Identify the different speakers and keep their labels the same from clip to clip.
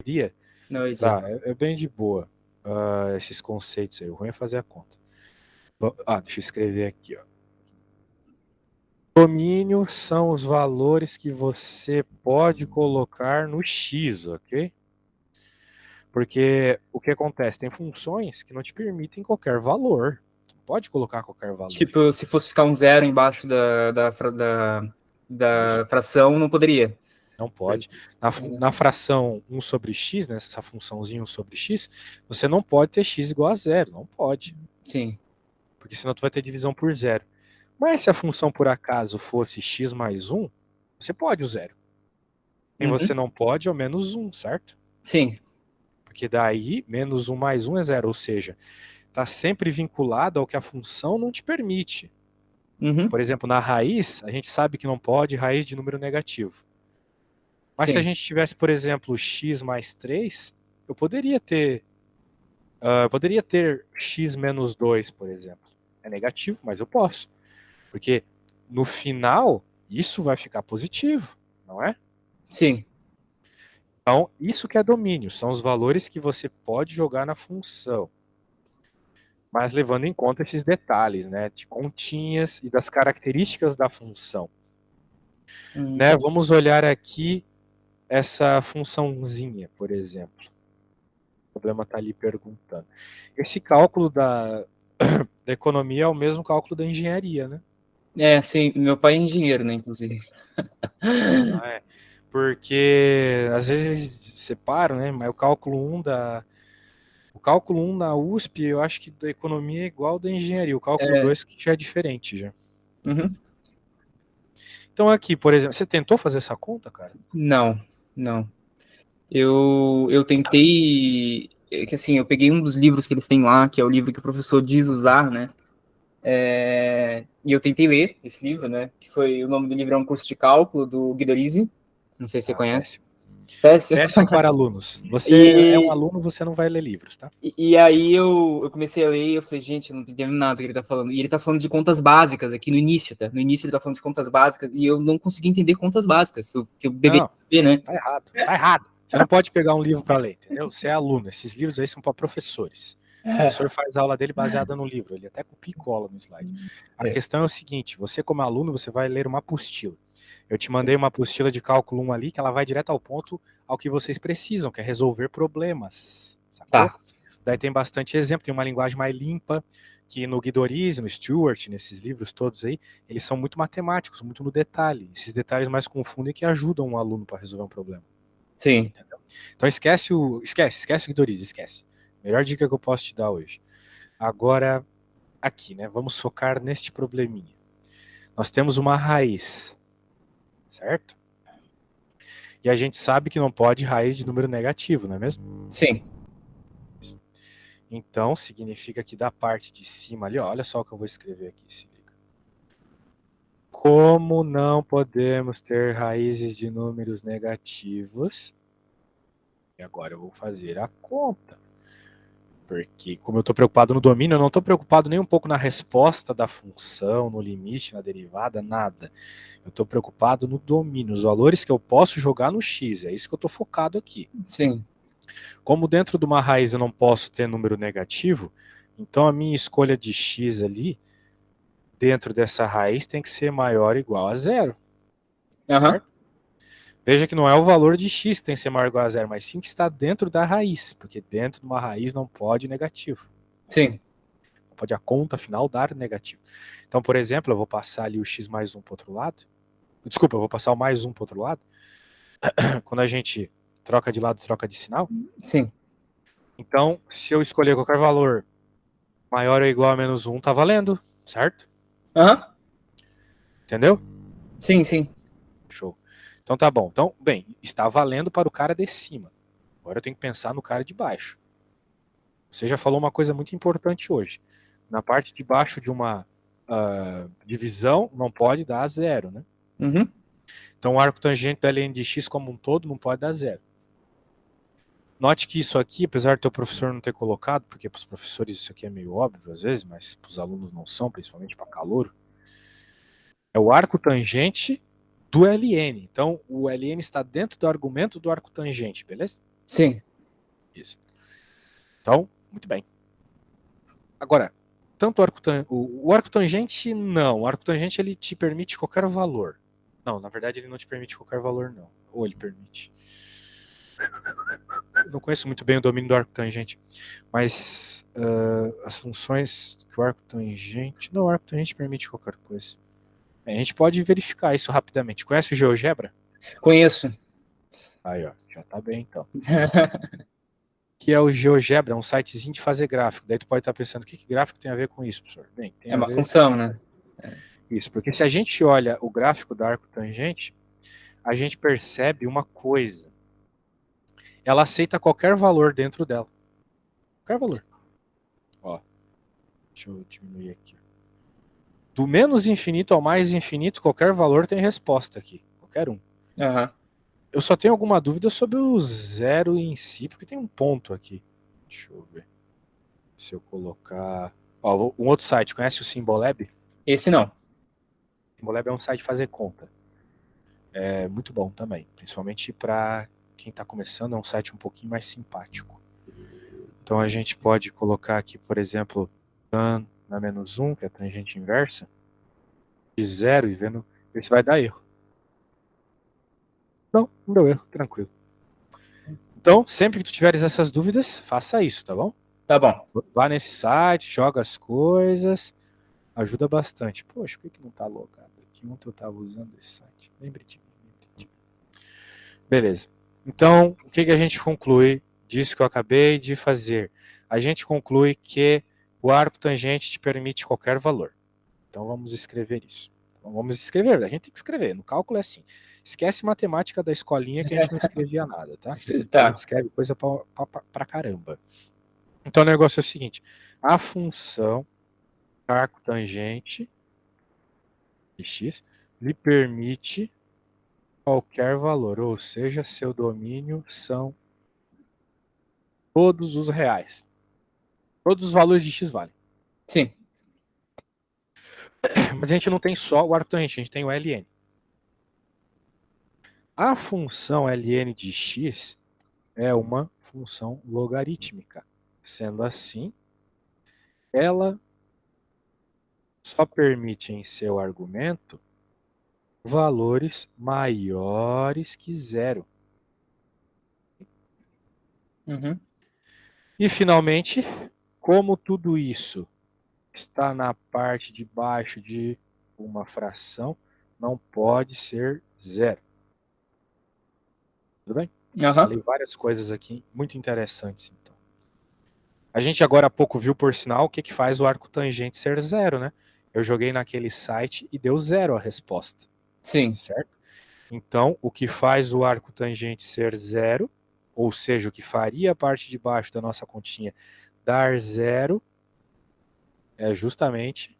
Speaker 1: Iria?
Speaker 2: Não iria.
Speaker 1: Tá, é bem de boa esses conceitos aí. O ruim é fazer a conta. Deixa eu escrever aqui, ó. Domínio são os valores que você pode colocar no X, ok? Porque o que acontece? Tem funções que não te permitem qualquer valor. Tu pode colocar qualquer valor.
Speaker 2: Tipo, se fosse ficar um zero embaixo da
Speaker 1: Isso.
Speaker 2: fração, não poderia.
Speaker 1: Não pode. Na fração 1 sobre x, né, essa funçãozinha 1 sobre x, você não pode ter x igual a zero. Não pode.
Speaker 2: Sim.
Speaker 1: Porque senão tu vai ter divisão por zero. Mas se a função por acaso fosse x mais 1, você pode o zero. Quem você
Speaker 2: Uhum.
Speaker 1: não pode é o menos 1, certo?
Speaker 2: Sim.
Speaker 1: Porque daí, menos 1 mais 1 é zero. Ou seja, está sempre vinculado ao que a função não te permite.
Speaker 2: Uhum.
Speaker 1: Por exemplo, na raiz, a gente sabe que não pode raiz de número negativo. Mas se a
Speaker 2: Sim.
Speaker 1: gente tivesse, por exemplo, x mais 3, eu poderia ter x menos 2, por exemplo. É negativo, mas eu posso. Porque no final, isso vai ficar positivo, não é?
Speaker 2: Sim.
Speaker 1: Então, isso que é domínio, são os valores que você pode jogar na função. Mas levando em conta esses detalhes, né, de continhas e das características da função. Né, vamos olhar aqui essa funçãozinha, por exemplo. O problema está ali perguntando. Esse cálculo da economia é o mesmo cálculo da engenharia, né?
Speaker 2: É, sim. Meu pai é engenheiro, né, inclusive.
Speaker 1: Não é? Porque às vezes eles separam, né? Mas o cálculo 1 na USP, eu acho que da economia é igual ao da engenharia. O cálculo
Speaker 2: É.
Speaker 1: 2 que já é diferente já.
Speaker 2: Uhum.
Speaker 1: Então aqui, por exemplo, você tentou fazer essa conta, cara?
Speaker 2: Não, não. Eu tentei. Que assim, eu peguei um dos livros que eles têm lá, que é o livro que o professor diz usar, né? E eu tentei ler esse livro, né? Que foi o nome do livro é Um Curso de Cálculo, do Guido Risi. Não sei se você conhece.
Speaker 1: Péssimo.
Speaker 2: Péssimo.
Speaker 1: Péssimo para alunos. Você é um
Speaker 2: E,
Speaker 1: aluno, você não vai ler livros, tá?
Speaker 2: e aí eu comecei a ler e eu falei, gente, eu não tô entendendo nada do que ele tá falando. E ele tá falando de contas básicas aqui no início, tá? No início ele tá falando de contas básicas e eu não consegui entender contas básicas, que eu deveria
Speaker 1: Não,
Speaker 2: ver, né?
Speaker 1: tá errado. Tá errado. Você não pode pegar um livro para ler, entendeu? Você é aluno. Esses livros aí são para professores. O professor faz a aula dele baseada no livro. Ele até copia e cola no slide. A
Speaker 2: É.
Speaker 1: questão é o seguinte: você, como aluno, você vai ler uma apostila. Eu te mandei uma apostila de cálculo 1 ali, que ela vai direto ao ponto ao que vocês precisam, que é resolver problemas. Sacou?
Speaker 2: Tá.
Speaker 1: Daí tem bastante exemplo, tem uma linguagem mais limpa, que no Guido Risi, no Stewart, nesses livros todos aí, eles são muito matemáticos, muito no detalhe. Esses detalhes mais confundem que ajudam um aluno para resolver um problema.
Speaker 2: Sim.
Speaker 1: Entendeu? Então esquece o Guido Risi, esquece. Melhor dica que eu posso te dar hoje. Agora, aqui, né? Vamos focar neste probleminha. Nós temos uma raiz, certo? E a gente sabe que não pode raiz de número negativo, não é mesmo?
Speaker 2: Sim.
Speaker 1: Então, significa que da parte de cima ali, ó, olha só o que eu vou escrever aqui, se liga. Como não podemos ter raízes de números negativos? E agora eu vou fazer a conta. Porque, como eu estou preocupado no domínio, eu não estou preocupado nem um pouco na resposta da função, no limite, na derivada, nada. Eu estou preocupado no domínio, os valores que eu posso jogar no x. É isso que eu estou focado aqui.
Speaker 2: Sim.
Speaker 1: Como dentro de uma raiz eu não posso ter número negativo, então a minha escolha de x ali, dentro dessa raiz, tem que ser maior ou igual a zero,
Speaker 2: Aham.
Speaker 1: certo? Veja que não é o valor de x que tem que ser maior ou igual a zero, mas sim que está dentro da raiz, porque dentro de uma raiz não pode negativo.
Speaker 2: Sim.
Speaker 1: Não pode a conta final dar negativo. Então, por exemplo, eu vou passar ali o x mais 1 para o outro lado. Desculpa, eu vou passar o mais 1 para o outro lado. Quando a gente troca de lado, troca de sinal.
Speaker 2: Sim.
Speaker 1: Então, se eu escolher qualquer valor maior ou igual a menos 1, tá valendo, certo?
Speaker 2: Aham.
Speaker 1: Entendeu?
Speaker 2: Sim, sim.
Speaker 1: Show. Então tá bom. Então, bem, está valendo para o cara de cima. Agora eu tenho que pensar no cara de baixo. Você já falou uma coisa muito importante hoje. Na parte de baixo de uma divisão, não pode dar zero, né?
Speaker 2: Uhum.
Speaker 1: Então o arco tangente do ln de x como um todo não pode dar zero. Note que isso aqui, apesar do teu professor não ter colocado, porque para os professores isso aqui é meio óbvio às vezes, mas para os alunos não são, principalmente para calouro, é o arco tangente do ln. Então o ln está dentro do argumento do arco tangente, beleza?
Speaker 2: Sim.
Speaker 1: Isso. Então, muito bem. Agora, tanto o arco tangente, não. O arco tangente, ele te permite qualquer valor. Não, na verdade, ele não te permite qualquer valor, não. Ou ele permite. Eu não conheço muito bem o domínio do arco tangente, mas as funções que o arco tangente... Não, o arco tangente permite qualquer coisa. A gente pode verificar isso rapidamente. Conhece o GeoGebra?
Speaker 2: Conheço.
Speaker 1: Aí, ó, já tá bem, então. Que é o GeoGebra, é um sitezinho de fazer gráfico. Daí tu pode estar pensando, o que gráfico tem a ver com isso, professor? Bem, tem
Speaker 2: É
Speaker 1: a
Speaker 2: uma
Speaker 1: ver
Speaker 2: função, né?
Speaker 1: isso, porque se a gente olha o gráfico da arco tangente, a gente percebe uma coisa. Ela aceita qualquer valor dentro dela. Qualquer valor. Ó, deixa eu diminuir aqui. Do menos infinito ao mais infinito, qualquer valor tem resposta aqui. Qualquer um.
Speaker 2: Uhum.
Speaker 1: Eu só tenho alguma dúvida sobre o zero em si, porque tem um ponto aqui. Deixa eu ver. Se eu colocar... Ó, um outro site, conhece o Symbolab?
Speaker 2: Esse não.
Speaker 1: O Symbolab é um site de fazer conta. É muito bom também, principalmente para quem está começando, é um site um pouquinho mais simpático. Então a gente pode colocar aqui, por exemplo, tan na menos 1, que é a tangente inversa, de 0 e vendo se vai dar erro. Não deu erro, tranquilo. Então, sempre que tu tiveres essas dúvidas, faça isso, tá bom?
Speaker 2: Tá bom.
Speaker 1: Vá nesse site, joga as coisas, ajuda bastante. Poxa, por que não tá logado aqui? Ontem eu estava usando esse site. Lembre de mim. Beleza. Então, o que a gente conclui disso que eu acabei de fazer? A gente conclui que o arco tangente te permite qualquer valor. Então, vamos escrever isso. Então, vamos escrever, a gente tem que escrever. No cálculo é assim. Esquece matemática da escolinha que a gente não escrevia nada, tá? A gente
Speaker 2: Tá.
Speaker 1: escreve coisa pra caramba. Então, o negócio é o seguinte. A função arco tangente de x lhe permite qualquer valor, ou seja, seu domínio são todos os reais. Todos os valores de x valem.
Speaker 2: Sim.
Speaker 1: Mas a gente não tem só o arco tangente, a gente tem o ln. A função ln de x é uma função logarítmica. Sendo assim, ela só permite em seu argumento valores maiores que zero.
Speaker 2: Uhum.
Speaker 1: E, finalmente, como tudo isso está na parte de baixo de uma fração, não pode ser zero. Tudo bem?
Speaker 2: Uhum.
Speaker 1: Falei várias coisas aqui muito interessantes, então. A gente agora há pouco viu, por sinal, o que faz o arco tangente ser zero, né? Eu joguei naquele site e deu zero a resposta.
Speaker 2: Sim.
Speaker 1: Certo? Então, o que faz o arco tangente ser zero, ou seja, o que faria a parte de baixo da nossa continha dar zero, é justamente,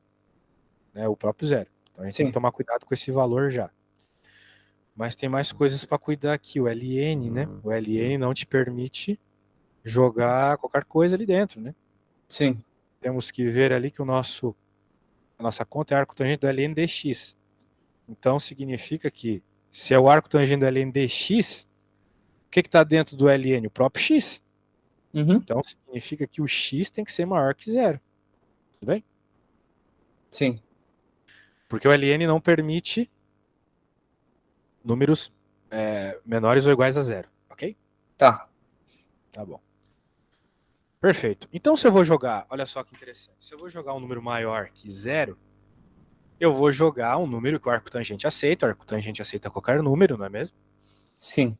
Speaker 1: né, o próprio zero. Então a gente tem que tomar cuidado com esse valor já. Mas tem mais coisas para cuidar aqui. O ln, né? O ln não te permite jogar qualquer coisa ali dentro, né?
Speaker 2: Sim. Temos
Speaker 1: que ver ali que a nossa conta é arco tangente do ln dx. Então significa que se é o arco tangente do ln dx, o que está dentro do ln? O próprio x.
Speaker 2: Uhum.
Speaker 1: Então significa que o x tem que ser maior que zero. Tudo bem?
Speaker 2: Sim.
Speaker 1: Porque o ln não permite números menores ou iguais a zero, ok?
Speaker 2: Tá.
Speaker 1: Tá bom. Perfeito. Então, se eu vou jogar, olha só que interessante, se eu vou jogar um número maior que zero, eu vou jogar um número que o arco tangente aceita, o arco tangente aceita qualquer número, não é mesmo?
Speaker 2: Sim.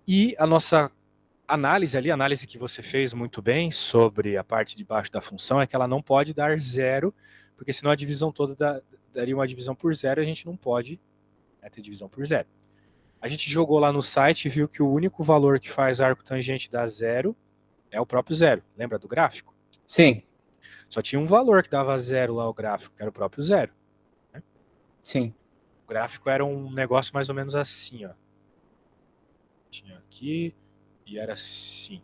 Speaker 1: E a nossa análise ali, a análise que você fez muito bem sobre a parte de baixo da função, é que ela não pode dar zero, porque senão a divisão toda daria uma divisão por zero e a gente não pode ter divisão por zero. A gente jogou lá no site e viu que o único valor que faz arco tangente dar zero é o próprio zero. Lembra do gráfico?
Speaker 2: Sim.
Speaker 1: Só tinha um valor que dava zero lá o gráfico, que era o próprio zero. Né?
Speaker 2: Sim.
Speaker 1: O gráfico era um negócio mais ou menos assim, ó. Tinha aqui e era assim.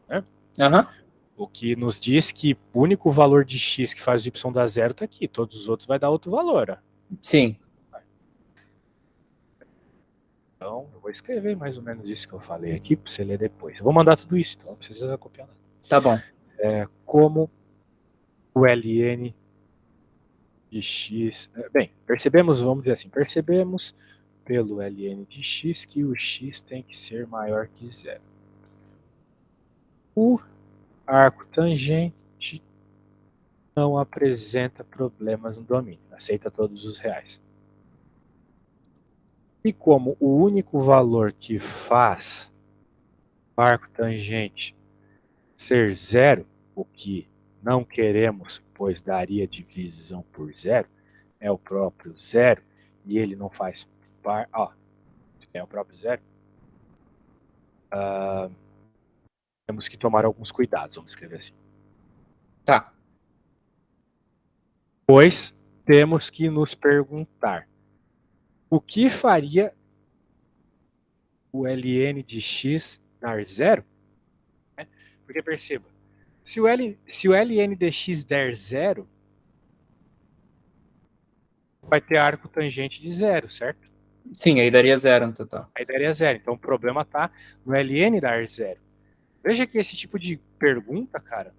Speaker 1: Né?
Speaker 2: Uhum.
Speaker 1: O que nos diz que o único valor de x que faz o y dar zero está aqui. Todos os outros vai dar outro valor. Ó.
Speaker 2: Sim.
Speaker 1: Então, eu vou escrever mais ou menos isso que eu falei aqui para você ler depois. Eu vou mandar tudo isso, então não precisa copiar nada.
Speaker 2: Tá bom.
Speaker 1: Como o ln de x... Bem, percebemos, vamos dizer assim, percebemos pelo ln de x que o x tem que ser maior que zero. O arco tangente não apresenta problemas no domínio, aceita todos os reais. E como o único valor que faz o arco tangente ser zero, o que não queremos, pois daria divisão por zero, é o próprio zero, e ele não faz parte, é o próprio zero, temos que tomar alguns cuidados, vamos escrever assim.
Speaker 2: Tá.
Speaker 1: Pois temos que nos perguntar, o que faria o ln de x dar zero? Porque perceba, se o ln de x der zero, vai ter arco tangente de zero, certo?
Speaker 2: Sim, aí daria 0 no total.
Speaker 1: Aí daria zero. Então o problema está no ln dar zero. Veja que esse tipo de pergunta, cara,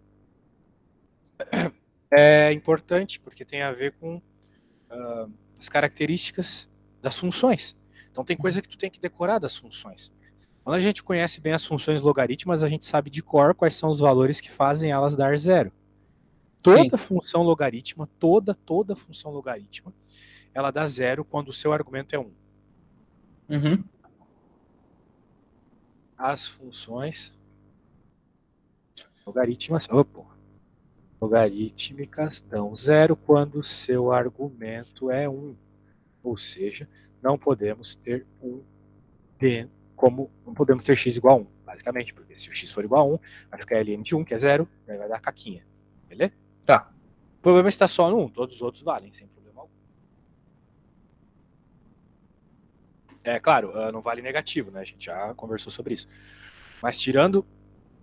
Speaker 1: é importante, porque tem a ver com as características das funções. Então tem coisa que tu tem que decorar das funções. Quando a gente conhece bem as funções logarítmicas, a gente sabe de cor quais são os valores que fazem elas dar zero. Toda função logarítmica, toda função logarítmica, ela dá zero quando o seu argumento é 1.
Speaker 2: Uhum.
Speaker 1: As funções logarítmicas dão zero quando o seu argumento é 1. Ou seja, não podemos ter não podemos ter x igual a 1, basicamente, porque se o x for igual a 1, vai ficar ln de 1, que é 0, daí vai dar caquinha. Beleza?
Speaker 2: Tá.
Speaker 1: O problema está só no 1, todos os outros valem, sem problema algum. É claro, não vale negativo, né? A gente já conversou sobre isso. Mas tirando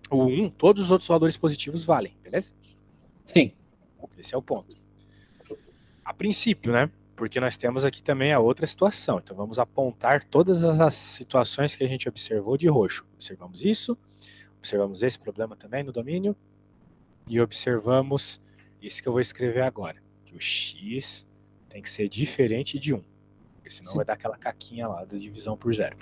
Speaker 1: o 1, todos os outros valores positivos valem, beleza?
Speaker 2: Sim.
Speaker 1: Esse é o ponto. A princípio, né? Porque nós temos aqui também a outra situação. Então vamos apontar todas as situações que a gente observou de roxo. Observamos isso, observamos esse problema também no domínio, e observamos isso que eu vou escrever agora, que o x tem que ser diferente de 1, porque senão vai dar aquela caquinha lá da divisão por zero.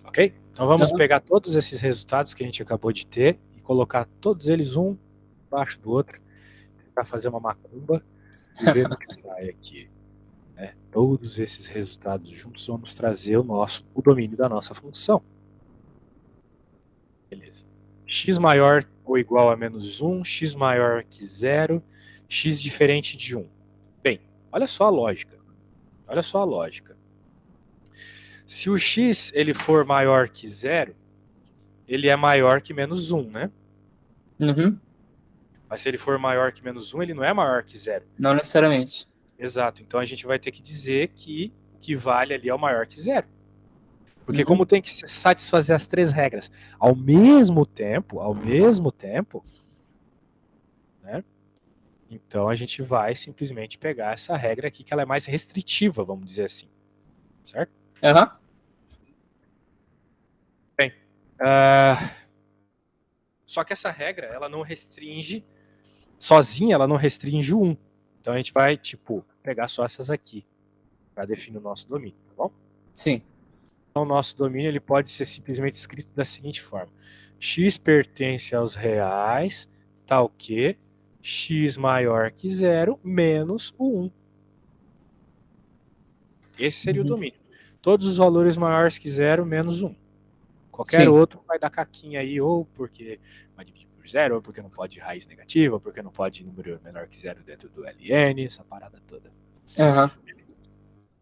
Speaker 1: Ok? Então vamos pegar todos esses resultados que a gente acabou de ter e colocar todos eles um embaixo do outro, tentar fazer uma macumba e ver no que sai aqui. Né? Todos esses resultados juntos vão nos trazer o domínio da nossa função. Beleza. X maior ou igual a menos 1, x maior que 0, x diferente de 1. Bem, olha só a lógica. Olha só a lógica. Se o x ele for maior que 0, ele é maior que menos 1, né?
Speaker 2: Uhum.
Speaker 1: Mas se ele for maior que menos 1, ele não é maior que 0.
Speaker 2: Não necessariamente.
Speaker 1: Exato. Então a gente vai ter que dizer que o que vale ali é o maior que 0. Porque como tem que satisfazer as três regras ao mesmo tempo, né? Então a gente vai simplesmente pegar essa regra aqui, que ela é mais restritiva, vamos dizer assim. Certo?
Speaker 2: Aham.
Speaker 1: Bem, só que essa regra, ela não restringe, sozinha ela não restringe o 1. Então a gente vai, pegar só essas aqui, para definir o nosso domínio, tá bom?
Speaker 2: Sim.
Speaker 1: Então o nosso domínio ele pode ser simplesmente escrito da seguinte forma. X pertence aos reais, tal que x maior que 0 menos o 1. Esse seria o domínio. Todos os valores maiores que 0 menos 1. Qualquer outro vai dar caquinha aí, ou porque vai dividir por 0, ou porque não pode raiz negativa, ou porque não pode número menor que 0 dentro do ln, essa parada toda.
Speaker 2: Uhum.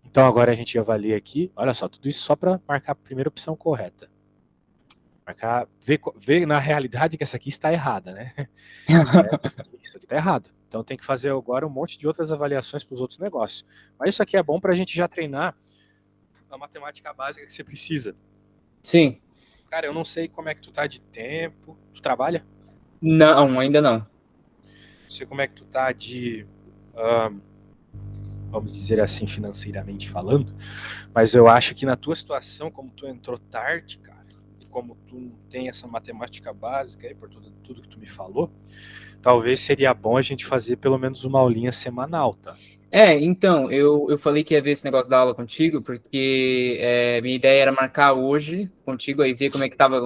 Speaker 1: Então agora a gente avalia aqui, olha só, tudo isso só para marcar a primeira opção correta. Marcar, ver na realidade que essa aqui está errada, né? Isso aqui está errado. Então tem que fazer agora um monte de outras avaliações para os outros negócios. Mas isso aqui é bom para a gente já treinar a matemática básica que você precisa.
Speaker 2: Sim.
Speaker 1: Cara, eu não sei como é que tu tá de tempo. Tu trabalha?
Speaker 2: Não, ainda não.
Speaker 1: Não sei como é que tu tá de vamos dizer assim, financeiramente falando, mas eu acho que na tua situação, como tu entrou tarde, cara, e como tu não tem essa matemática básica aí, por tudo que tu me falou, talvez seria bom a gente fazer pelo menos uma aulinha semanal, tá?
Speaker 2: Então, eu falei que ia ver esse negócio da aula contigo, porque minha ideia era marcar hoje contigo, aí ver como é que tava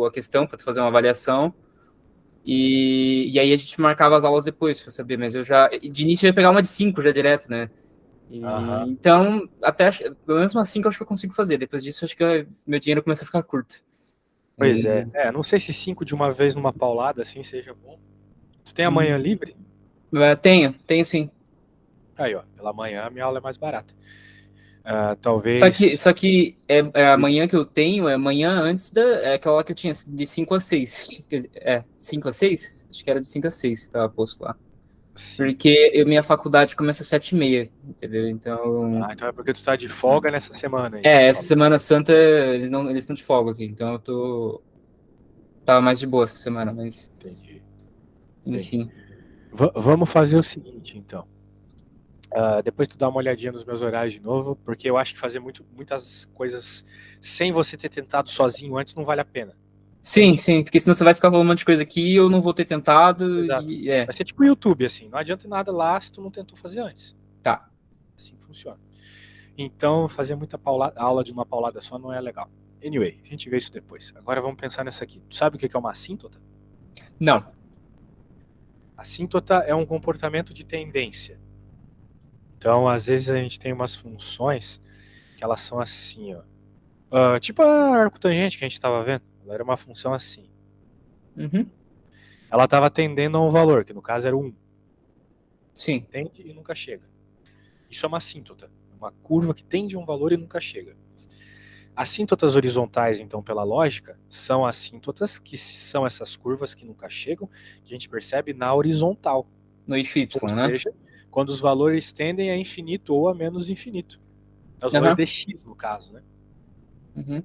Speaker 2: a questão, para tu fazer uma avaliação, e aí a gente marcava as aulas depois, pra saber, mas eu já, de início eu ia pegar uma de 5 já direto, né?
Speaker 1: Aham.
Speaker 2: Então, pelo menos umas 5 eu acho que eu consigo fazer, depois disso eu acho que meu dinheiro começa a ficar curto.
Speaker 1: Pois é. Não sei se 5 de uma vez numa paulada assim seja bom. Tu tem amanhã
Speaker 2: Hum,
Speaker 1: livre?
Speaker 2: tenho sim.
Speaker 1: Aí, ó, pela manhã a minha aula é mais barata.
Speaker 2: Só que,
Speaker 1: Talvez.
Speaker 2: só que amanhã que eu tenho, é amanhã antes aquela que eu tinha de 5 a 6. 5 a 6? Acho que era de 5 a 6 que estava posto lá.
Speaker 1: Sim.
Speaker 2: Porque minha faculdade começa às 7h30, entendeu? Então,
Speaker 1: Então é porque tu tá de folga nessa semana aí que tu
Speaker 2: essa
Speaker 1: falou.
Speaker 2: Semana Santa eles estão de folga aqui, então tava mais de boa essa semana, mas
Speaker 1: Entendi. Bem,
Speaker 2: enfim.
Speaker 1: vamos fazer o seguinte, então. Depois tu dá uma olhadinha nos meus horários de novo, porque eu acho que fazer muitas coisas sem você ter tentado sozinho antes não vale a pena.
Speaker 2: Sim,
Speaker 1: Entende?
Speaker 2: sim, porque senão você vai ficar falando um monte de coisa aqui e eu não vou ter tentado
Speaker 1: Exato.
Speaker 2: e
Speaker 1: Vai ser tipo o YouTube, assim. Não adianta nada lá se tu não tentou fazer antes.
Speaker 2: tá.
Speaker 1: Assim funciona. Então, fazer muita aula de uma paulada só não é legal. Anyway, a gente vê isso depois. Agora vamos pensar nessa aqui. Tu sabe o que é uma assíntota?
Speaker 2: Não.
Speaker 1: Assíntota é um comportamento de tendência. Então, às vezes a gente tem umas funções que elas são assim, ó. Tipo a arcotangente que a gente estava vendo. Ela era uma função assim.
Speaker 2: Uhum.
Speaker 1: Ela estava tendendo a um valor, que no caso era 1.
Speaker 2: Sim.
Speaker 1: Tende e nunca chega. Isso é uma assíntota. Uma curva que tende a um valor e nunca chega. Assíntotas horizontais, então, pela lógica, são assíntotas que são essas curvas que nunca chegam, que a gente percebe na horizontal.
Speaker 2: No eixo Y,
Speaker 1: Ou
Speaker 2: né?
Speaker 1: seja, quando os valores tendem a infinito ou a menos infinito. É os valores
Speaker 2: Aham.
Speaker 1: de x, no caso, né?
Speaker 2: Uhum.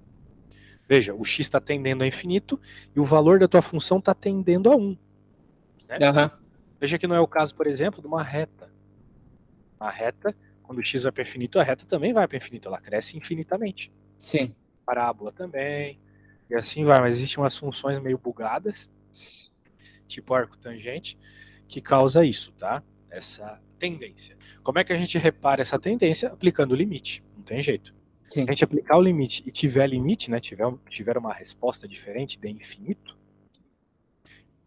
Speaker 1: Veja, o x está tendendo a infinito e o valor da tua função está tendendo a 1. Né?
Speaker 2: Aham.
Speaker 1: Veja que não é o caso, por exemplo, de uma reta. Uma reta, quando o x vai para infinito, a reta também vai para infinito, ela cresce infinitamente.
Speaker 2: Sim.
Speaker 1: Parábola também, e assim vai, mas existem umas funções meio bugadas, tipo arco tangente, que causa isso, tá? Essa tendência. Como é que a gente repara essa tendência? Aplicando o limite, não tem jeito. Se
Speaker 2: Sim.
Speaker 1: a gente aplicar o limite e tiver limite, né, tiver uma resposta diferente de infinito,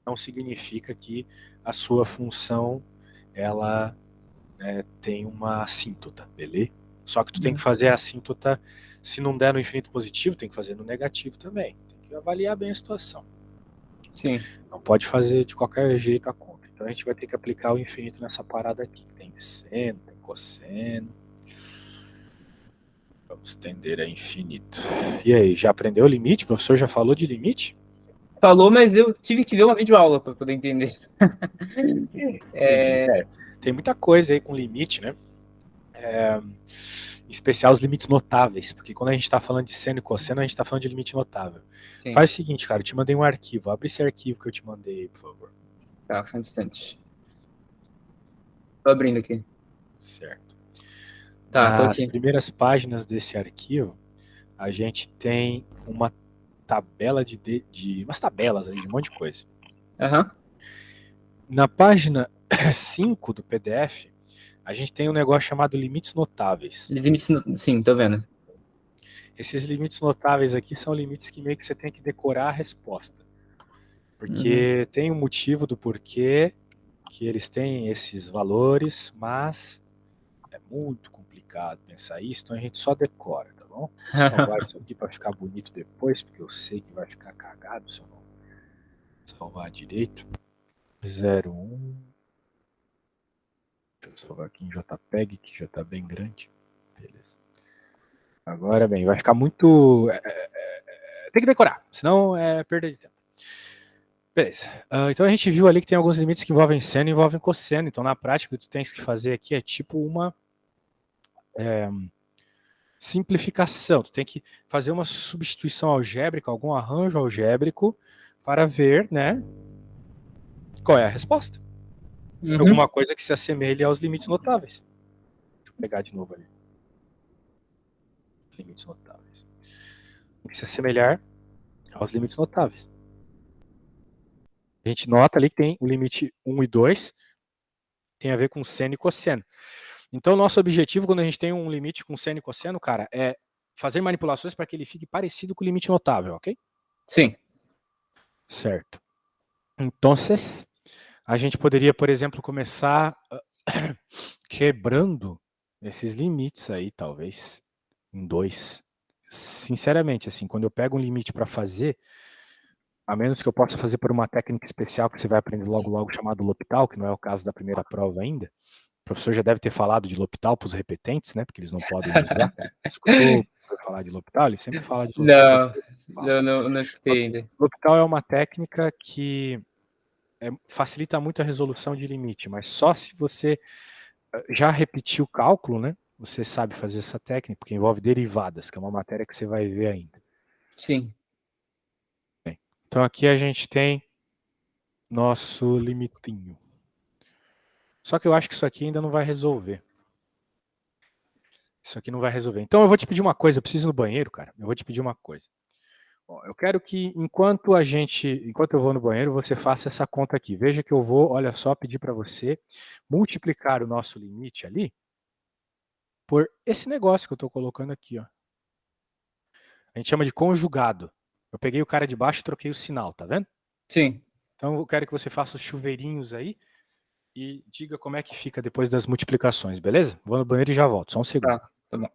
Speaker 1: não significa que a sua função ela tem uma assíntota, beleza? Só que tu tem que fazer a assíntota, se não der no infinito positivo, tem que fazer no negativo também. Tem que avaliar bem a situação.
Speaker 2: Sim.
Speaker 1: Não pode fazer de qualquer jeito a conta. Então a gente vai ter que aplicar o infinito nessa parada aqui. Tem seno, tem cosseno. Vamos tender a infinito. E aí, já aprendeu o limite? O professor já falou de limite?
Speaker 2: Falou, mas eu tive que ver uma videoaula para poder entender.
Speaker 1: Entendi. Tem muita coisa aí com limite, né? Em especial os limites notáveis, porque quando a gente está falando de seno e cosseno, a gente está falando de limite notável.
Speaker 2: Sim.
Speaker 1: Faz o seguinte, cara, eu te mandei um arquivo. Abre esse arquivo que eu te mandei aí, por favor.
Speaker 2: Tá, só um instante. Tô abrindo aqui.
Speaker 1: Certo.
Speaker 2: Tá, tô
Speaker 1: Nas
Speaker 2: aqui.
Speaker 1: primeiras páginas desse arquivo, a gente tem uma tabela de umas tabelas aí, de um monte de coisa.
Speaker 2: Aham.
Speaker 1: Na página 5 do PDF, a gente tem um negócio chamado limites notáveis.
Speaker 2: Limites, sim, tô vendo.
Speaker 1: Esses limites notáveis aqui são limites que meio que você tem que decorar a resposta.
Speaker 2: Uhum.
Speaker 1: Porque tem um motivo do porquê que eles têm esses valores, mas é muito complicado pensar isso, então a gente só decora, tá bom? Vou salvar isso aqui para ficar bonito depois, porque eu sei que vai ficar cagado se eu não salvar direito. 01. Deixa eu salvar aqui em JPEG, que já tá bem grande. Beleza. Agora, bem, vai ficar muito. Tem que decorar, senão é perda de tempo. Beleza. Então a gente viu ali que tem alguns limites que envolvem seno e envolvem cosseno. Então, na prática, o que tu tens que fazer aqui é tipo uma simplificação. Tu tem que fazer uma substituição algébrica, algum arranjo algébrico, para ver, né, qual é a resposta.
Speaker 2: Uhum.
Speaker 1: Alguma coisa que se assemelhe aos limites notáveis. pegar de novo ali. Limites notáveis. Tem que se assemelhar aos limites notáveis. A gente nota ali que tem o limite 1 e 2, tem a ver com seno e cosseno. Então, nosso objetivo, quando a gente tem um limite com seno e cosseno, cara, é fazer manipulações para que ele fique parecido com o limite notável, ok?
Speaker 2: Sim.
Speaker 1: Certo. Então, a gente poderia, por exemplo, começar quebrando esses limites aí, talvez, em 2. Sinceramente, assim, quando eu pego um limite para fazer, a menos que eu possa fazer por uma técnica especial que você vai aprender logo logo, chamado L'Hopital, que não é o caso da primeira prova ainda. O professor já deve ter falado de L'Hopital para os repetentes, né? Porque eles não podem usar. Escutou falar de L'Hopital? Ele sempre fala de L'Hopital.
Speaker 2: Não, não escutei ainda.
Speaker 1: L'Hopital é uma técnica que facilita muito a resolução de limite, mas só se você já repetiu o cálculo, né? Você sabe fazer essa técnica, porque envolve derivadas, que é uma matéria que você vai ver ainda.
Speaker 2: Sim.
Speaker 1: Bem, então aqui a gente tem nosso limitinho. Só que eu acho que isso aqui ainda não vai resolver. Isso aqui não vai resolver. Então eu vou te pedir uma coisa, eu preciso ir no banheiro, cara. Eu vou te pedir uma coisa. Ó, eu quero que enquanto eu vou no banheiro, você faça essa conta aqui. Veja que eu vou, olha só, pedir para você multiplicar o nosso limite ali por esse negócio que eu estou colocando aqui, ó. A gente chama de conjugado. Eu peguei o cara de baixo e troquei o sinal, tá vendo?
Speaker 2: Sim.
Speaker 1: Então eu quero que você faça os chuveirinhos aí e diga como é que fica depois das multiplicações, beleza? Vou no banheiro e já volto, só um segundo.
Speaker 2: Tá bom.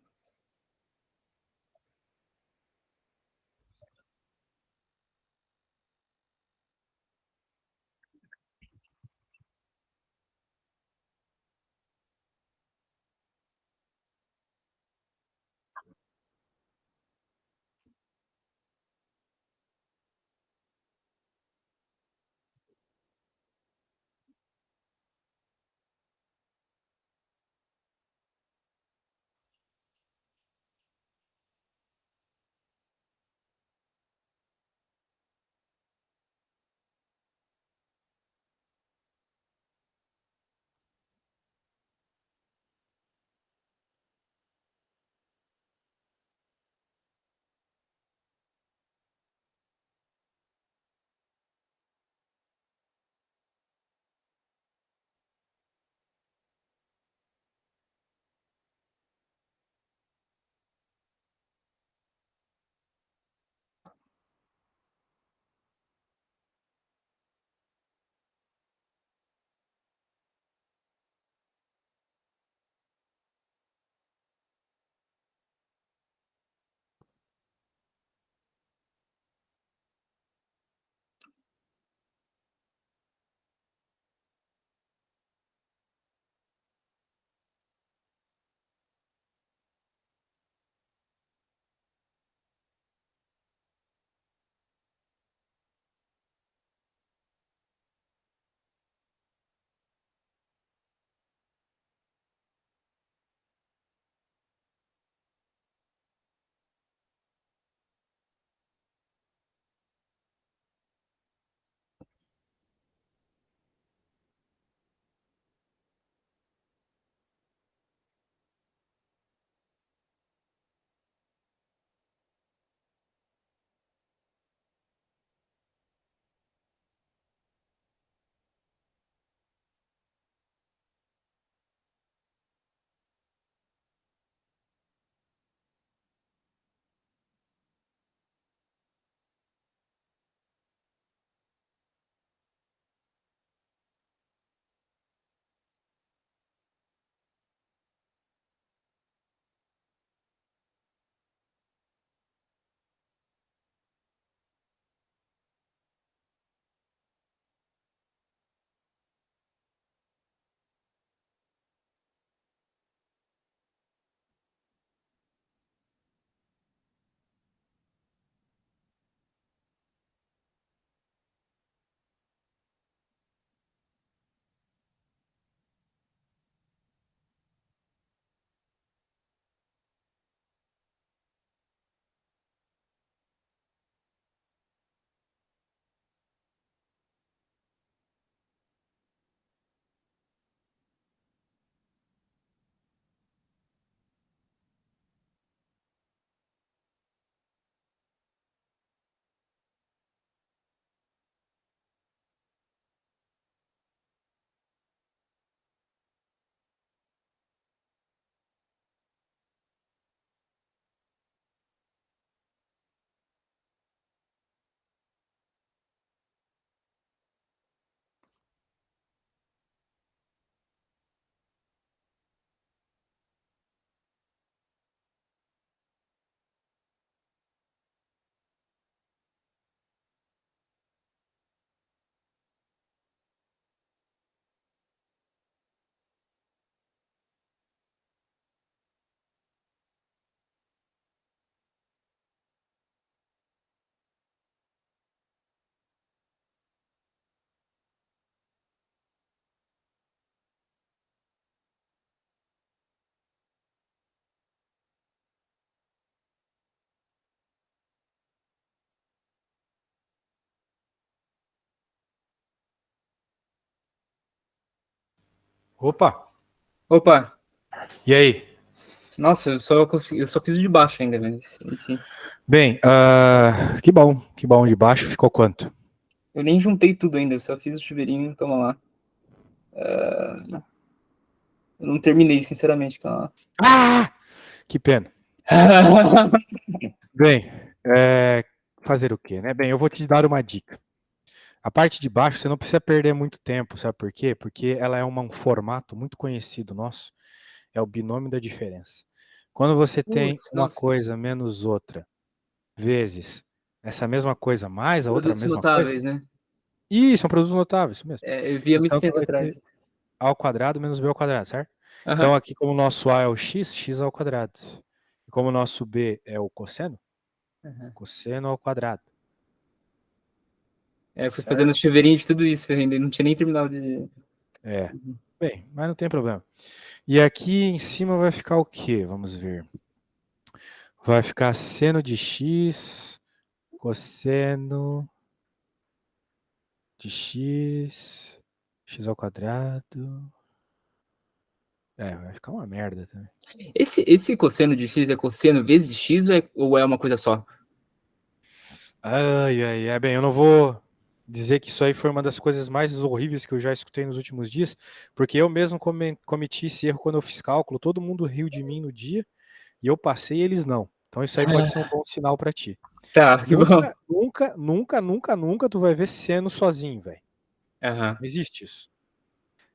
Speaker 1: Opa!
Speaker 2: Opa!
Speaker 1: E aí?
Speaker 2: Nossa, eu só fiz o de baixo ainda, mas enfim.
Speaker 1: Bem, que bom. Que bom. De baixo ficou quanto?
Speaker 2: Eu nem juntei tudo ainda, eu só fiz o chuveirinho, toma lá. Eu não terminei, sinceramente, calma
Speaker 1: Ah! Que pena.
Speaker 2: lá.
Speaker 1: Bem, fazer o quê, né? Bem, eu vou te dar uma dica. A parte de baixo você não precisa perder muito tempo, sabe por quê? Porque ela é um formato muito conhecido nosso, é o binômio da diferença. Quando você tem
Speaker 2: Putz,
Speaker 1: uma
Speaker 2: nossa.
Speaker 1: coisa menos outra, vezes essa mesma coisa mais a outra
Speaker 2: Produtos
Speaker 1: mesma coisa,
Speaker 2: notáveis, né?
Speaker 1: isso, é um produto notável, isso mesmo.
Speaker 2: É, eu vi há muito
Speaker 1: Então tu
Speaker 2: tempo
Speaker 1: vai
Speaker 2: atrás.
Speaker 1: ter a ao quadrado menos b ao quadrado, certo?
Speaker 2: Aham.
Speaker 1: Então aqui como o nosso a é o x, x ao quadrado. E como o nosso b é o
Speaker 2: Aham.
Speaker 1: cosseno ao quadrado,
Speaker 2: É, eu fui fazendo
Speaker 1: certo?
Speaker 2: chuveirinho de tudo isso ainda, não tinha nem terminado de.
Speaker 1: É. Bem, mas não tem problema. E aqui em cima vai ficar o quê? Vamos ver. Vai ficar seno de x, cosseno de x, x ao quadrado. Vai ficar uma merda também.
Speaker 2: Esse cosseno de x é cosseno vezes x ou é uma coisa só?
Speaker 1: Ai, ai, ai. Bem, eu não vou dizer que isso aí foi uma das coisas mais horríveis que eu já escutei nos últimos dias, porque eu mesmo cometi esse erro quando eu fiz cálculo. Todo mundo riu de mim no dia e eu passei e eles não. Então isso aí pode ser um bom sinal para ti.
Speaker 2: Tá, que bom.
Speaker 1: Nunca, nunca, nunca, nunca, nunca tu vai ver seno sozinho, velho.
Speaker 2: Aham.
Speaker 1: Não existe isso.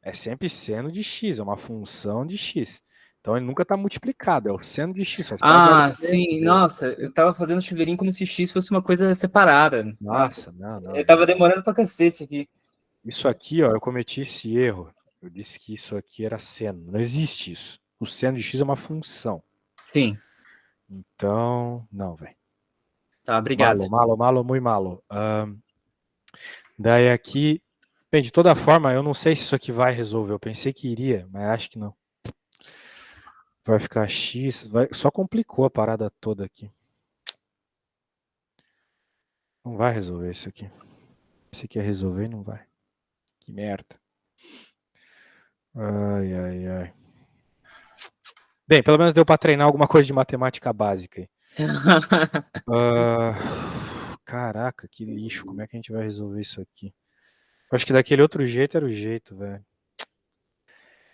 Speaker 1: É sempre seno de x, é uma função de x. Então ele nunca está multiplicado, é o seno de x, faz parte da ordem
Speaker 2: Ah,
Speaker 1: diferente
Speaker 2: sim,
Speaker 1: dele.
Speaker 2: nossa, eu tava fazendo chuveirinho como se x fosse uma coisa separada. Nossa,
Speaker 1: Nossa, não, não,
Speaker 2: eu tava
Speaker 1: não.
Speaker 2: demorando pra cacete aqui.
Speaker 1: Isso aqui, ó, eu cometi esse erro. Eu disse que isso aqui era seno. Não existe isso. O seno de x é uma função.
Speaker 2: Sim,
Speaker 1: Então, não, velho.
Speaker 2: tá, obrigado.
Speaker 1: Malo, malo, malo, muito malo. Daí aqui, bem, de toda forma, eu não sei se isso aqui vai resolver. Eu pensei que iria, mas acho que não. Vai ficar x, só complicou a parada toda aqui. Não vai resolver isso aqui. Se quer resolver, não vai. Que merda. Ai, ai, ai. Bem, pelo menos deu para treinar alguma coisa de matemática básica aí. Caraca, que lixo. Como é que a gente vai resolver isso aqui? Eu acho que daquele outro jeito era o jeito, velho.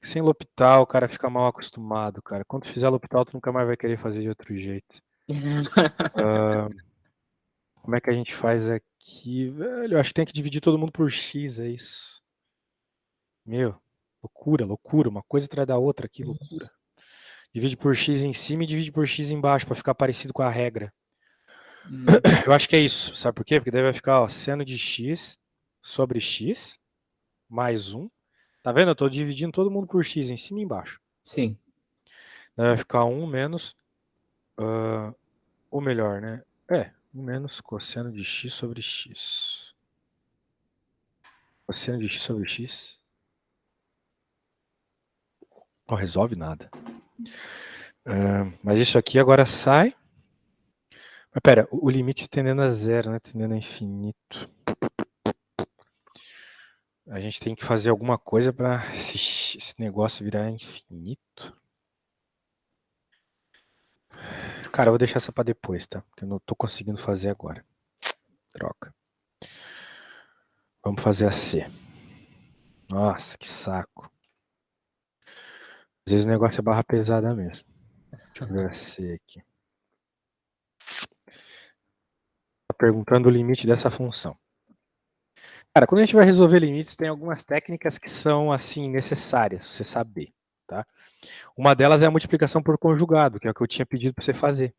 Speaker 1: Sem L'Hopital, o cara fica mal acostumado, cara. Quando tu fizer L'Hopital, tu nunca mais vai querer fazer de outro jeito. Ah, como é que a gente faz aqui, velho? Eu acho que tem que dividir todo mundo por X, é isso. Meu, loucura, loucura. Uma coisa atrás da outra aqui, loucura. Divide por X em cima e divide por X embaixo, pra ficar parecido com a regra. Eu acho que é isso, sabe por quê? Porque daí vai ficar, ó, seno de X sobre X, mais 1. Tá vendo? Eu tô dividindo todo mundo por X em cima e embaixo.
Speaker 2: Sim,
Speaker 1: Daí vai ficar 1 menos, ou melhor, né? 1 menos cosseno de X sobre X. Cosseno de X sobre X. Não resolve nada. Mas isso aqui agora sai. Mas pera, o limite tendendo a zero, né? Tendendo a infinito. A gente tem que fazer alguma coisa para esse negócio virar infinito. Cara, eu vou deixar essa para depois, tá? Porque eu não tô conseguindo fazer agora. Troca. Vamos fazer a C. Nossa, que saco. Às vezes o negócio é barra pesada mesmo. Deixa eu ver a C aqui. Tá perguntando o limite dessa função. Cara, quando a gente vai resolver limites, tem algumas técnicas que são, assim, necessárias, você saber, tá? Uma delas é a multiplicação por conjugado, que é o que eu tinha pedido para você fazer.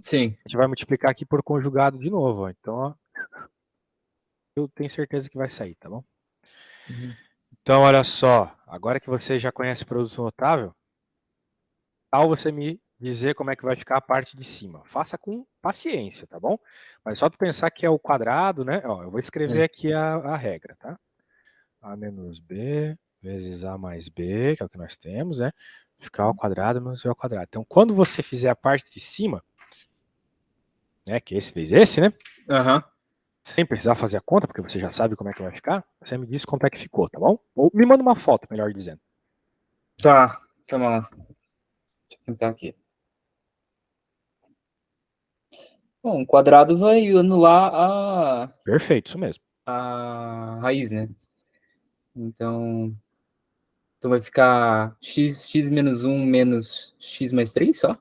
Speaker 2: sim.
Speaker 1: A gente vai multiplicar aqui por conjugado de novo, ó. Então, ó, eu tenho certeza que vai sair, tá bom?
Speaker 2: Uhum.
Speaker 1: Então, olha só, agora que você já conhece o produto notável, tal você me dizer como é que vai ficar a parte de cima. Faça com paciência, tá bom? Mas só tu pensar que é o quadrado, né? Ó, eu vou escrever
Speaker 2: É.
Speaker 1: aqui a regra, tá? A menos B vezes A mais B, que é o que nós temos, né? Ficar ao quadrado menos B ao quadrado. Então, quando você fizer a parte de cima, né? Que esse vezes esse, né?
Speaker 2: Aham.
Speaker 1: Sem precisar fazer a conta, porque você já sabe como é que vai ficar, você me diz quanto é que ficou, tá bom? Ou me manda uma foto, melhor dizendo.
Speaker 2: Tá, calma lá. Deixa eu tentar aqui. Bom, o quadrado vai anular
Speaker 1: Perfeito, isso mesmo.
Speaker 2: a raiz, né? Então, então vai ficar x menos 1 menos x mais 3 só?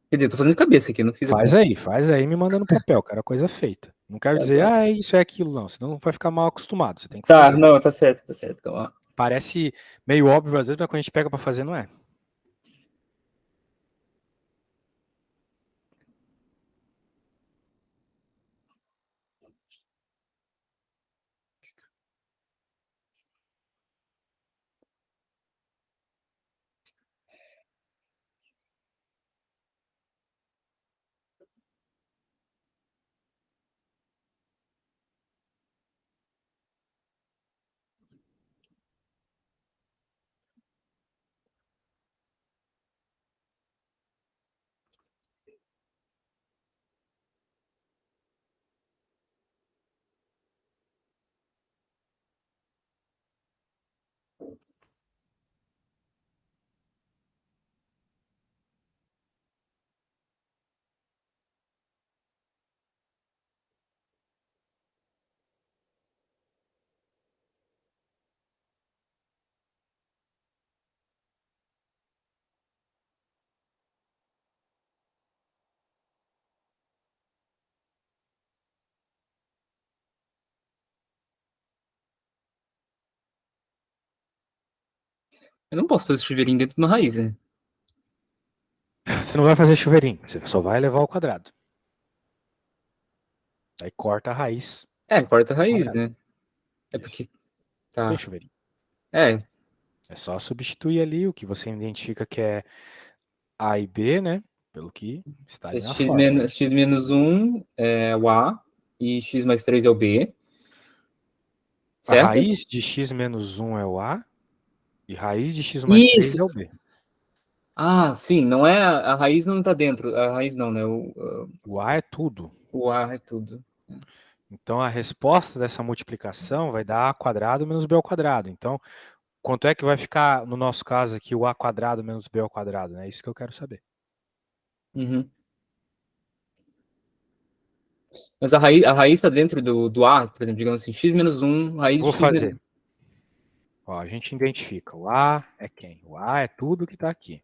Speaker 2: Quer dizer, eu tô fazendo de cabeça aqui, não fiz a conta.
Speaker 1: Faz aí, me manda no papel, cara, coisa feita. Não quero
Speaker 2: Tá,
Speaker 1: dizer,
Speaker 2: tá.
Speaker 1: ah, é isso, é aquilo, não, senão vai ficar mal acostumado, você tem que
Speaker 2: Tá,
Speaker 1: fazer.
Speaker 2: não, tá certo, calma lá.
Speaker 1: Parece meio óbvio às vezes, mas quando a gente pega pra fazer, não é.
Speaker 2: Eu não posso fazer chuveirinho dentro de uma raiz, né?
Speaker 1: Você não vai fazer chuveirinho, você só vai levar ao quadrado. Aí corta a raiz
Speaker 2: É, corta a
Speaker 1: ao
Speaker 2: raiz,
Speaker 1: quadrado.
Speaker 2: né? É
Speaker 1: Isso.
Speaker 2: porque.
Speaker 1: Não tem
Speaker 2: Tá.
Speaker 1: chuveirinho.
Speaker 2: É,
Speaker 1: É só substituir ali o que você identifica que é A e B, né? Pelo que está ali na fórmula.
Speaker 2: x menos 1 é o A e x mais 3 é o B,
Speaker 1: A
Speaker 2: certo?
Speaker 1: raiz de x menos 1 é o A e raiz de x mais 3
Speaker 2: Isso!
Speaker 1: é o B.
Speaker 2: Ah, sim, não é a raiz não tá dentro, a raiz não, né?
Speaker 1: O A é tudo.
Speaker 2: O A é tudo.
Speaker 1: Então a resposta dessa multiplicação vai dar A quadrado menos B ao quadrado. Então, quanto é que vai ficar, no nosso caso aqui, o A quadrado menos B ao quadrado? É isso que eu quero saber.
Speaker 2: Uhum. Mas a raiz tá dentro do A, por exemplo, digamos assim, x menos 1, raiz de
Speaker 1: Vou
Speaker 2: x menos
Speaker 1: fazer.
Speaker 2: 1.
Speaker 1: Ó, a gente identifica. O A é quem? O A é tudo que está aqui.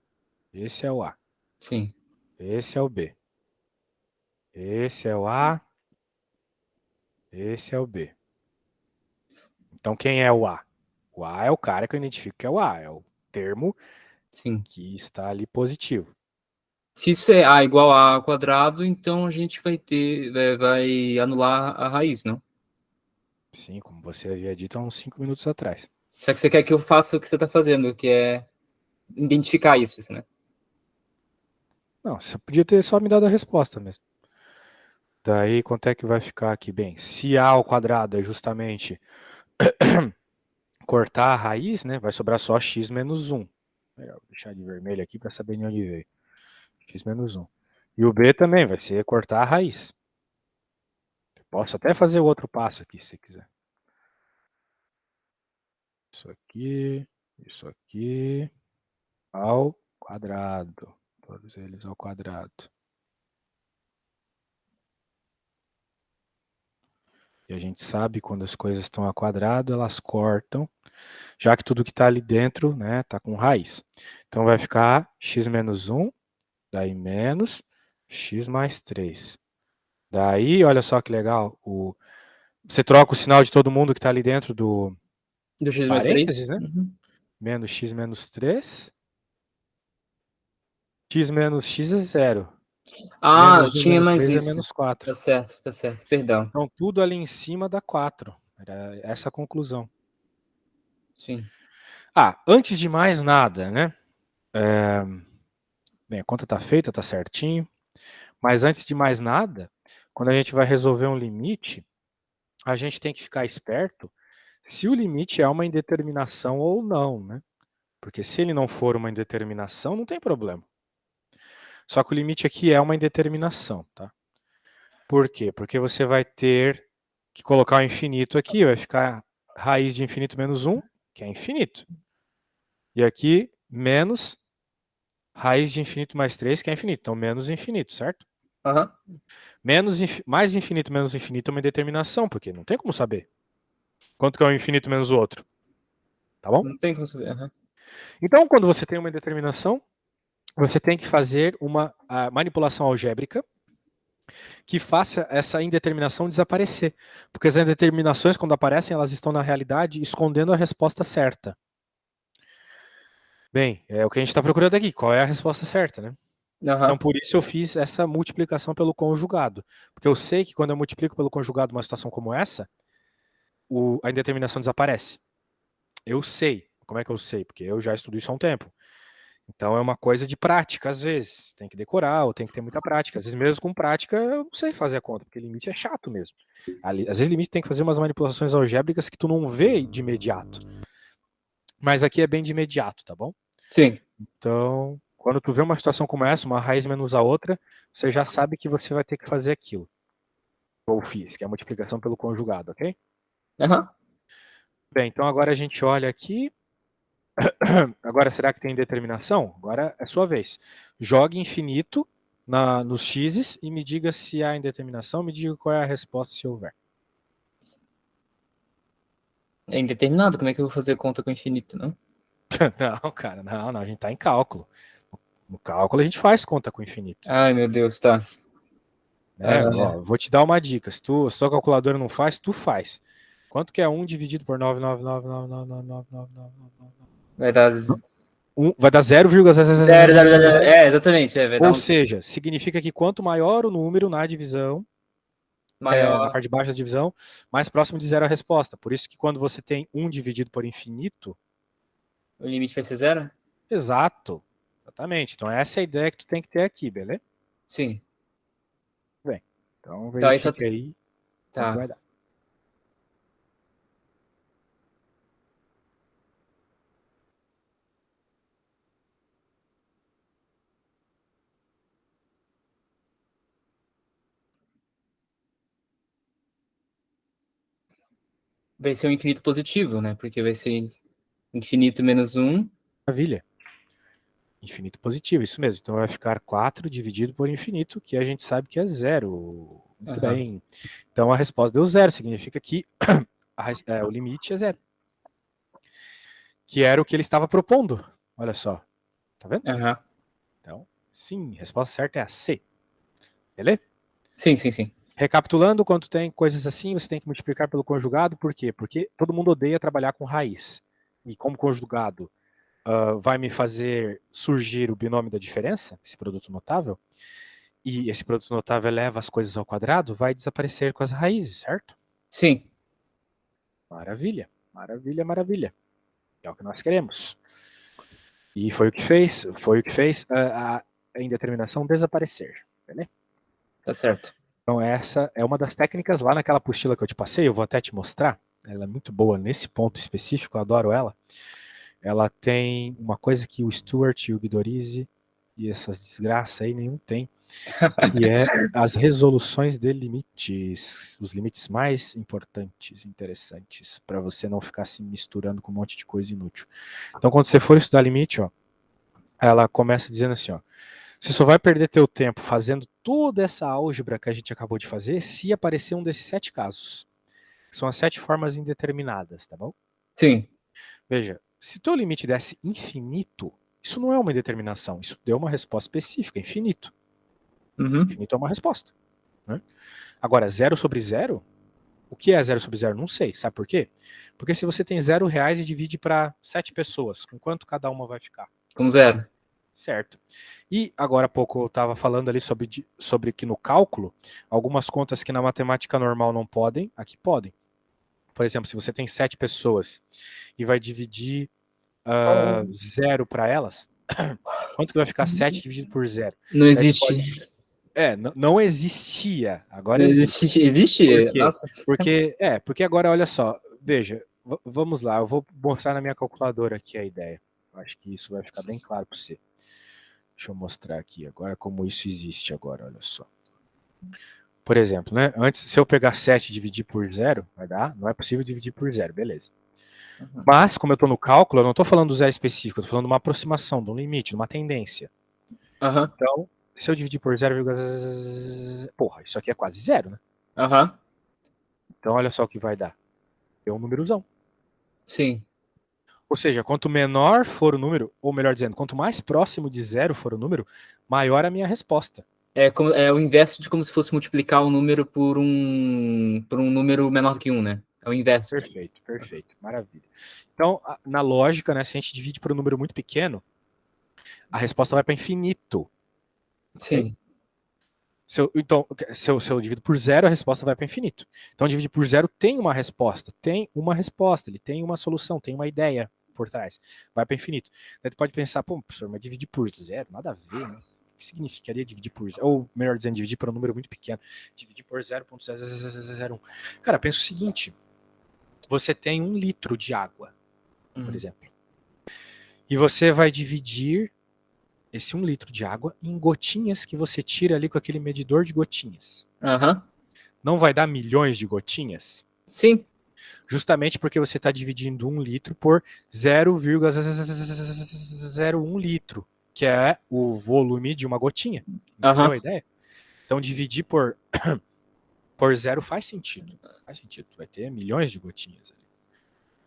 Speaker 1: Esse é o A.
Speaker 2: Sim,
Speaker 1: Esse é o B. Esse é o A. Esse é o B. Então quem é o A? O A é o cara que eu identifico que é o A. É o termo
Speaker 2: sim.
Speaker 1: que está ali positivo.
Speaker 2: Se isso é A igual a ao quadrado, então a gente vai ter, vai anular a raiz, não?
Speaker 1: Sim, como você havia dito há uns 5 minutos atrás.
Speaker 2: Só que você quer que eu faça o que você tá fazendo, que é identificar isso, né?
Speaker 1: Não, você podia ter só me dado a resposta mesmo. Daí, quanto é que vai ficar aqui? Bem, se A ao quadrado é justamente cortar a raiz, né? Vai sobrar só x menos 1. Vou deixar de vermelho aqui para saber de onde veio. X menos 1. E o B também vai ser cortar a raiz. Posso até fazer o outro passo aqui, se quiser. Isso aqui, ao quadrado. Todos eles ao quadrado. E a gente sabe quando as coisas estão ao quadrado, elas cortam, já que tudo que está ali dentro, né, está com raiz. Então vai ficar x menos 1, daí menos x mais 3. Daí, olha só que legal, você troca o sinal de todo mundo que está ali dentro do
Speaker 2: Do x mais 3?
Speaker 1: parênteses, né?
Speaker 2: Uhum.
Speaker 1: Menos x menos 3. X menos x é zero.
Speaker 2: Ah,
Speaker 1: Menos 1
Speaker 2: tinha
Speaker 1: menos
Speaker 2: mais
Speaker 1: 3 é
Speaker 2: isso.
Speaker 1: menos 4.
Speaker 2: Tá certo, perdão.
Speaker 1: Então tudo ali em cima dá 4. Era essa a conclusão.
Speaker 2: Sim.
Speaker 1: Ah, antes de mais nada, né? Bem, a conta está feita, está certinho. Mas antes de mais nada, quando a gente vai resolver um limite, a gente tem que ficar esperto se o limite é uma indeterminação ou não, né? Porque se ele não for uma indeterminação, não tem problema. Só que o limite aqui é uma indeterminação, tá? Por quê? Porque você vai ter que colocar o infinito aqui, vai ficar raiz de infinito menos 1, que é infinito. E aqui, menos raiz de infinito mais 3, que é infinito. Então, menos infinito, certo?
Speaker 2: Aham.
Speaker 1: Mais infinito menos infinito é uma indeterminação, porque não tem como saber quanto que é o infinito menos o outro. Tá bom?
Speaker 2: Não tem como saber. Aham.
Speaker 1: Então, quando você tem uma indeterminação, você tem que fazer uma manipulação algébrica que faça essa indeterminação desaparecer. Porque as indeterminações, quando aparecem, elas estão na realidade escondendo a resposta certa. Bem, é o que a gente está procurando aqui. Qual é a resposta certa, né? Então,
Speaker 2: Aham.
Speaker 1: por isso eu fiz essa multiplicação pelo conjugado. Porque eu sei que quando eu multiplico pelo conjugado uma situação como essa, a indeterminação desaparece. Eu sei. Como é que eu sei? Porque eu já estudo isso há um tempo. Então é uma coisa de prática, às vezes. Tem que decorar, ou tem que ter muita prática. Às vezes, mesmo com prática, eu não sei fazer a conta, porque limite é chato mesmo. Às vezes, limite tem que fazer umas manipulações algébricas que tu não vê de imediato. Mas aqui é bem de imediato, tá bom?
Speaker 2: Sim.
Speaker 1: Então, quando tu vê uma situação como essa, uma raiz menos a outra, você já sabe que você vai ter que fazer aquilo. Ou fiz, que é a multiplicação pelo conjugado, ok?
Speaker 2: Aham.
Speaker 1: Bem, então agora a gente olha aqui. Agora, será que tem determinação? Agora é sua vez. Jogue infinito nos x's e me diga se há indeterminação, me diga qual é a resposta se houver.
Speaker 2: É indeterminado. Como é que eu vou fazer conta com infinito, não?
Speaker 1: Não, cara, não, a gente tá em cálculo. No cálculo a gente faz conta com infinito.
Speaker 2: Ai, meu Deus, tá.
Speaker 1: Né?
Speaker 2: Ah,
Speaker 1: Ó, vou te dar uma dica. Se tua calculadora não faz, tu faz. Quanto que é 1 dividido por 99999999999?
Speaker 2: vai dar
Speaker 1: Vai dar
Speaker 2: 0, 0, 0, 0.
Speaker 1: 0,000.
Speaker 2: É, exatamente. É, vai dar
Speaker 1: Ou
Speaker 2: um
Speaker 1: seja, significa que quanto maior o número na divisão, na
Speaker 2: maior.
Speaker 1: parte de baixo da divisão, mais próximo de zero a resposta. Por isso que quando você tem 1 dividido por infinito,
Speaker 2: O limite vai ser 0?
Speaker 1: exato, exatamente. Então essa é a ideia que tu tem que ter aqui, beleza?
Speaker 2: Sim.
Speaker 1: Bem, então
Speaker 2: Então aí só.
Speaker 1: verifique aí quanto
Speaker 2: Tá.
Speaker 1: vai dar.
Speaker 2: Vai ser um infinito positivo, né? Porque vai ser infinito menos 1.
Speaker 1: Maravilha. Infinito positivo, isso mesmo. Então vai ficar 4 dividido por infinito, que a gente sabe que é zero. Muito
Speaker 2: Aham.
Speaker 1: bem. Então a resposta deu zero, significa que o limite é zero. Que era o que ele estava propondo. Olha só. Tá vendo?
Speaker 2: Aham.
Speaker 1: Então, sim, a resposta certa é a C. Beleza?
Speaker 2: Sim, sim, sim.
Speaker 1: Recapitulando, quando tem coisas assim, você tem que multiplicar pelo conjugado. Por quê? Porque todo mundo odeia trabalhar com raiz. E como conjugado vai me fazer surgir o binômio da diferença, esse produto notável, e esse produto notável eleva as coisas ao quadrado, vai desaparecer com as raízes, certo?
Speaker 2: Sim.
Speaker 1: Maravilha, maravilha, maravilha. É o que nós queremos. E foi o que fez a indeterminação desaparecer. Beleza?
Speaker 2: Tá certo.
Speaker 1: Então essa é uma das técnicas lá naquela apostila que eu te passei, eu vou até te mostrar. Ela é muito boa nesse ponto específico, eu adoro ela. Ela tem uma coisa que o Stuart e o Guidorizi e essas desgraças aí nenhum tem, que é as resoluções de limites, os limites mais importantes, interessantes, para você não ficar se misturando com um monte de coisa inútil. Então quando você for estudar limite, ó, ela começa dizendo assim, ó, você só vai perder teu tempo fazendo toda essa álgebra que a gente acabou de fazer se aparecer um desses 7 casos. São as 7 formas indeterminadas, tá bom?
Speaker 2: Sim.
Speaker 1: Veja, se teu limite desse infinito, isso não é uma indeterminação, isso deu uma resposta específica, infinito.
Speaker 2: Uhum.
Speaker 1: Infinito é uma resposta. Né? Agora, zero sobre zero, o que é zero sobre zero? Não sei, sabe por quê? Porque se você tem R$ 0 e divide para 7 pessoas, com quanto cada uma vai ficar?
Speaker 2: Com 0.
Speaker 1: Certo. E agora há pouco eu estava falando ali sobre que no cálculo, algumas contas que na matemática normal não podem, aqui podem. Por exemplo, se você tem 7 pessoas e vai dividir zero para elas, quanto que vai ficar 7 dividido por zero?
Speaker 2: Não
Speaker 1: Daí tu pode...
Speaker 2: existe.
Speaker 1: não existia, agora
Speaker 2: Não
Speaker 1: existe.
Speaker 2: existe.
Speaker 1: Por
Speaker 2: Existe?
Speaker 1: quê?
Speaker 2: Nossa.
Speaker 1: Porque agora, olha só, veja, vamos lá, eu vou mostrar na minha calculadora aqui a ideia. Eu acho que isso vai ficar bem claro para você. Deixa eu mostrar aqui agora como isso existe agora, olha só. Por exemplo, né? Antes, se eu pegar 7 e dividir por zero, vai dar? Não é possível dividir por zero, beleza. Mas, como eu estou no cálculo, eu não estou falando do zero específico, eu estou falando de uma aproximação, de um limite, de uma tendência.
Speaker 2: Aham.
Speaker 1: Então, se eu dividir por 0, porra, isso aqui é quase zero, né?
Speaker 2: Aham.
Speaker 1: Então, olha só o que vai dar. É um númerozão.
Speaker 2: Sim.
Speaker 1: Ou seja, quanto menor for o número, ou melhor dizendo, quanto mais próximo de zero for o número, maior a minha resposta.
Speaker 2: É o inverso de como se fosse multiplicar um número por um número menor do que 1, né? É o inverso.
Speaker 1: Perfeito, perfeito. Maravilha. Então, na lógica, né, se a gente divide por um número muito pequeno, a resposta vai para infinito.
Speaker 2: Sim.
Speaker 1: Okay? Então, se eu divido por zero, a resposta vai para infinito. Então, dividir por zero tem uma resposta. Ele tem uma solução, tem uma ideia por trás. Vai para infinito. Daí tu pode pensar, pô, professor, mas dividir por zero, nada a ver, né? O que significaria dividir por zero? Ou, melhor dizendo, dividir por um número muito pequeno. Dividir por 0,0001. Cara, pensa o seguinte. Você tem 1 litro de água, por exemplo. E você vai dividir esse 1 litro de água em gotinhas que você tira ali com aquele medidor de gotinhas.
Speaker 2: Aham.
Speaker 1: Não vai dar milhões de gotinhas?
Speaker 2: Sim.
Speaker 1: Justamente porque você está dividindo 1 litro por 0,01 litro, que é o volume de uma gotinha. Entendeu
Speaker 2: Aham.
Speaker 1: a ideia? Então dividir por zero faz sentido. Faz sentido. Vai ter milhões de gotinhas ali.